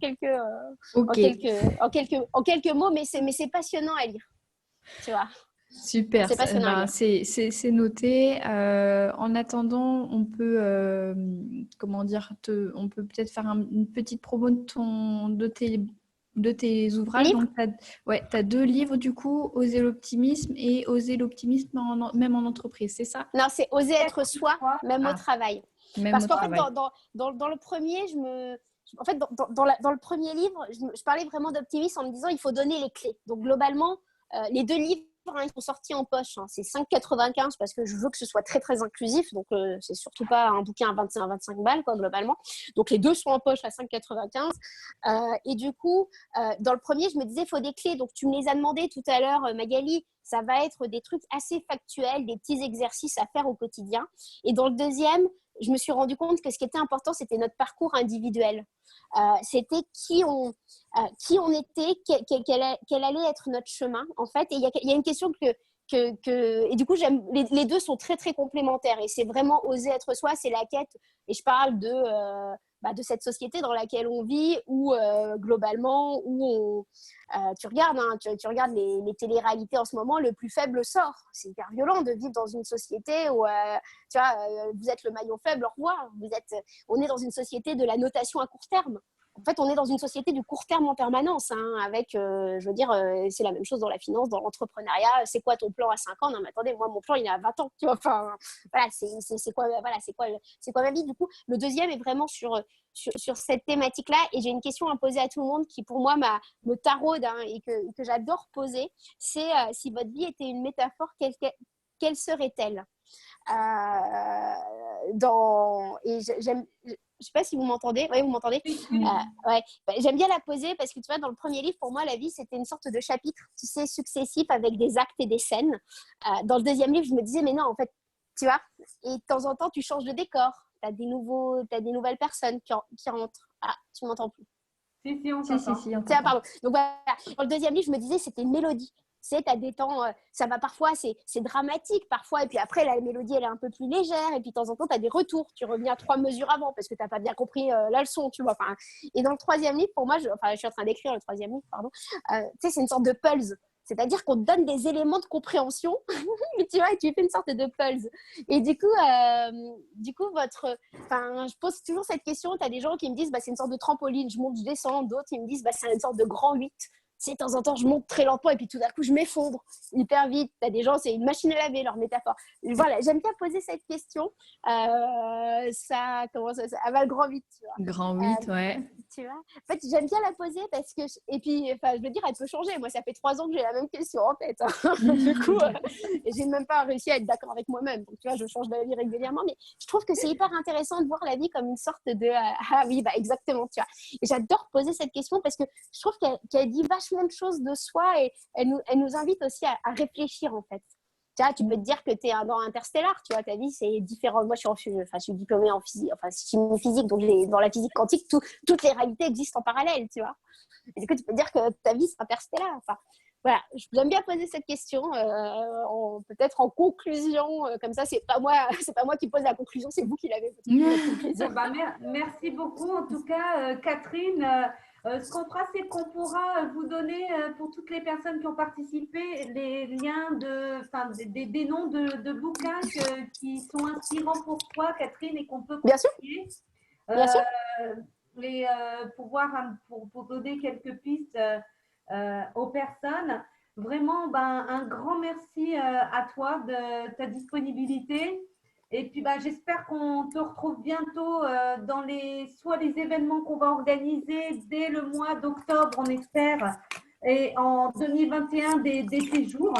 quelques mots, mais c'est passionnant à lire. Tu vois. Super, c'est noté. En attendant, on peut, on peut peut-être faire une petite promo de tes ouvrages. Livre. Donc, tu as 2 livres du coup, Oser l'optimisme et Oser l'optimisme même en entreprise, c'est ça? Non, c'est Oser être soi, même au travail. Parce qu'en fait, dans le premier, en fait, dans le premier livre, je parlais vraiment d'optimisme en me disant il faut donner les clés. Donc globalement, les 2 livres hein, ils sont sortis en poche. Hein. C'est 5,95 parce que je veux que ce soit très, très inclusif. Donc, c'est surtout pas un bouquin à 25 balles, quoi, globalement. Donc, les deux sont en poche à 5,95. Et du coup, dans le premier, je me disais, il faut des clés. Donc, tu me les as demandé tout à l'heure, Magali. Ça va être des trucs assez factuels, des petits exercices à faire au quotidien. Et dans le deuxième, je me suis rendu compte que ce qui était important, c'était notre parcours individuel. C'était qui on était, quel allait être notre chemin, en fait. Et il y a une question et du coup, les deux sont très, très complémentaires. Et c'est vraiment oser être soi, c'est la quête. Et je parle de cette société dans laquelle on vit, où globalement, tu regardes, hein, tu regardes les téléréalités en ce moment, le plus faible sort. C'est hyper violent de vivre dans une société où tu vois, vous êtes le maillon faible, au revoir. On est dans une société de la notation à court terme. En fait, on est dans une société du court terme en permanence, hein, avec, je veux dire, c'est la même chose dans la finance, dans l'entrepreneuriat. C'est quoi ton plan à 5 ans? Non, mais attendez, moi, mon plan, il est à 20 ans. Tu vois, enfin, voilà, c'est quoi ma vie? Du coup, le deuxième est vraiment sur cette thématique-là. Et j'ai une question à poser à tout le monde qui, pour moi, me taraude, hein, et que j'adore poser. C'est si votre vie était une métaphore, quelle serait-elle? Et j'aime... Je ne sais pas si vous m'entendez. Oui, vous m'entendez. Ouais. J'aime bien la poser parce que tu vois, dans le premier livre, pour moi, la vie, c'était une sorte de chapitre, tu sais, successif avec des actes et des scènes. Dans le deuxième livre, je me disais, mais non, en fait, tu vois, et de temps en temps, tu changes de décor. Tu as des nouvelles personnes qui rentrent. Ah, tu m'entends plus. Si, on t'entend. Si, on Tiens, t'entend. pardon. Donc voilà, dans le deuxième livre, je me disais, c'était une mélodie. Tu sais, tu as des temps, ça va parfois, c'est dramatique parfois, et puis après, la mélodie, elle est un peu plus légère, et puis de temps en temps, tu as des retours, tu reviens 3 mesures avant, parce que tu n'as pas bien compris la leçon, tu vois. Enfin, et dans le troisième livre, pour moi, je suis en train d'écrire le troisième livre, pardon, tu sais, c'est une sorte de pulse, c'est-à-dire qu'on te donne des éléments de compréhension, et tu vois, et tu fais une sorte de pulse. Et du coup, je pose toujours cette question, tu as des gens qui me disent, c'est une sorte de trampoline, je monte, je descends, d'autres, ils me disent, c'est une sorte de grand 8. Tu sais, de temps en temps, je monte très lentement et puis tout d'un coup, je m'effondre hyper vite. Tu as des gens, c'est une machine à laver, leur métaphore. Et voilà, j'aime bien poser cette question. Ça avale grand 8, tu vois. Grand 8, ouais. Tu vois, en fait, j'aime bien la poser parce que... Et puis, je veux dire, elle peut changer. Moi, ça fait 3 ans que j'ai la même question, en fait. Du coup, j'ai même pas réussi à être d'accord avec moi-même. Donc, tu vois, je change d'avis régulièrement. Mais je trouve que c'est hyper intéressant de voir la vie comme une sorte de... ah oui, exactement, tu vois. Et j'adore poser cette question parce que je trouve qu'elle dit vachement de choses de soi et elle nous invite aussi à réfléchir, en fait. Tu vois, tu peux te dire que tu es dans Interstellar, tu vois, ta vie, c'est différent. Moi, je suis diplômée en physique, chimie physique, donc dans la physique quantique, toutes les réalités existent en parallèle, tu vois. Et du coup, tu peux te dire que ta vie, c'est Interstellar. Enfin, voilà, j'aime bien poser cette question, peut-être en conclusion, comme ça, c'est pas moi qui pose la conclusion, c'est vous qui l'avez. Merci beaucoup, en tout cas, Catherine. Ce qu'on fera, c'est qu'on pourra vous donner, pour toutes les personnes qui ont participé, les liens des noms de bouquins qui sont inspirants pour toi, Catherine, et qu'on peut copier. Bien sûr. Pour donner quelques pistes aux personnes. Vraiment, un grand merci à toi de ta disponibilité. Et puis, j'espère qu'on te retrouve bientôt dans soit les événements qu'on va organiser dès le mois d'octobre, on espère, et en 2021, des séjours.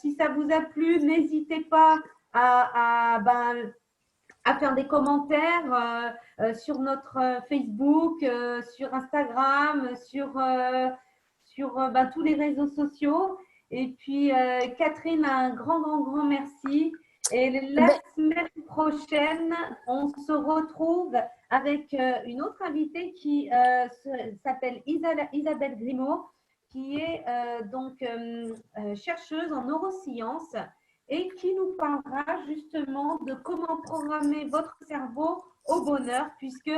Si ça vous a plu, n'hésitez pas à faire des commentaires sur notre Facebook, sur Instagram, sur tous les réseaux sociaux. Et puis, Catherine, un grand merci. Et la semaine prochaine, on se retrouve avec une autre invitée qui s'appelle Isabelle Grimaud, qui est chercheuse en neurosciences et qui nous parlera justement de comment programmer votre cerveau au bonheur, puisque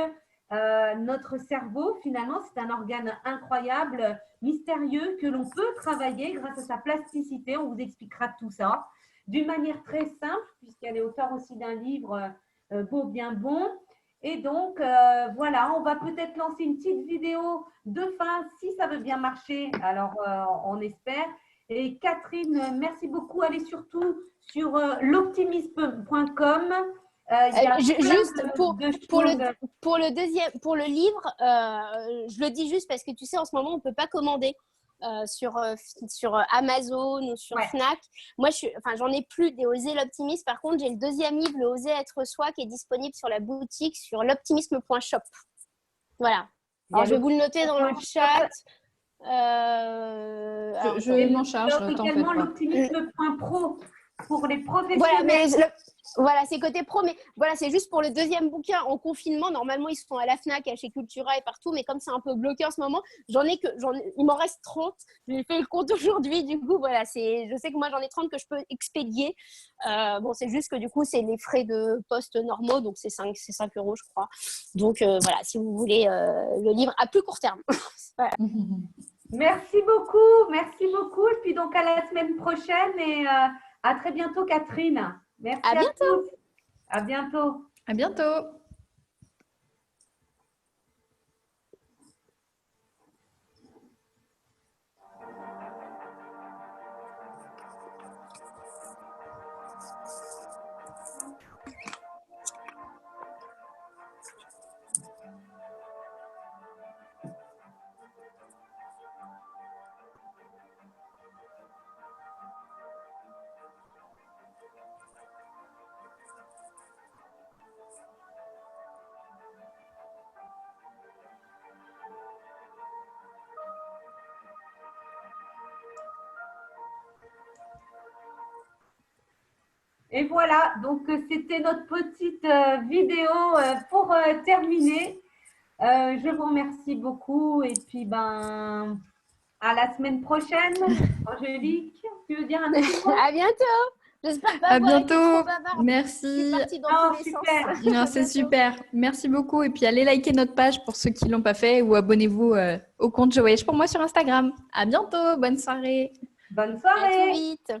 notre cerveau, finalement, c'est un organe incroyable, mystérieux, que l'on peut travailler grâce à sa plasticité. On vous expliquera tout ça d'une manière très simple, puisqu'elle est auteure aussi d'un livre Beau, bien bon. Et donc, voilà, on va peut-être lancer une petite vidéo de fin, si ça veut bien marcher, alors on espère. Et Catherine, merci beaucoup. Allez surtout sur l'optimisme.com. Juste pour le livre, je le dis juste parce que tu sais, en ce moment, on ne peut pas commander. sur Amazon ou sur Fnac. Moi, j'en ai plus des Oser l'Optimisme. Par contre, j'ai le deuxième livre, le Oser être soi, qui est disponible sur la boutique sur l'optimisme.shop. Voilà. Alors, je vais vous le noter dans le chat. Je m'en charge. Également l'optimisme.pro pour les professionnels. Voilà, mais voilà, c'est côté pro, mais voilà, c'est juste pour le deuxième bouquin en confinement. Normalement, ils sont à la Fnac, chez Cultura et partout, mais comme c'est un peu bloqué en ce moment, il m'en reste 30. J'ai fait le compte aujourd'hui, du coup, voilà, je sais que moi j'en ai 30 que je peux expédier. Bon, c'est juste que du coup, c'est les frais de poste normaux, donc c'est 5 euros, je crois. Donc voilà, si vous voulez le livre à plus court terme. Voilà. Merci beaucoup. Et puis donc à la semaine prochaine et à très bientôt, Catherine. Merci à bientôt. tous. À bientôt. À bientôt. Et voilà, donc c'était notre petite vidéo pour terminer. Je vous remercie beaucoup et puis à la semaine prochaine. Angélique, tu veux dire un petit mot? À bientôt. J'espère pas à avoir été bientôt. trop bavarde. Merci. Je suis partie dans tous les super. sens. Non, c'est super. Merci beaucoup. Et puis, allez liker notre page pour ceux qui ne l'ont pas fait ou abonnez-vous au compte Je Voyage pour moi sur Instagram. À bientôt. Bonne soirée. Bonne À soirée. tout vite.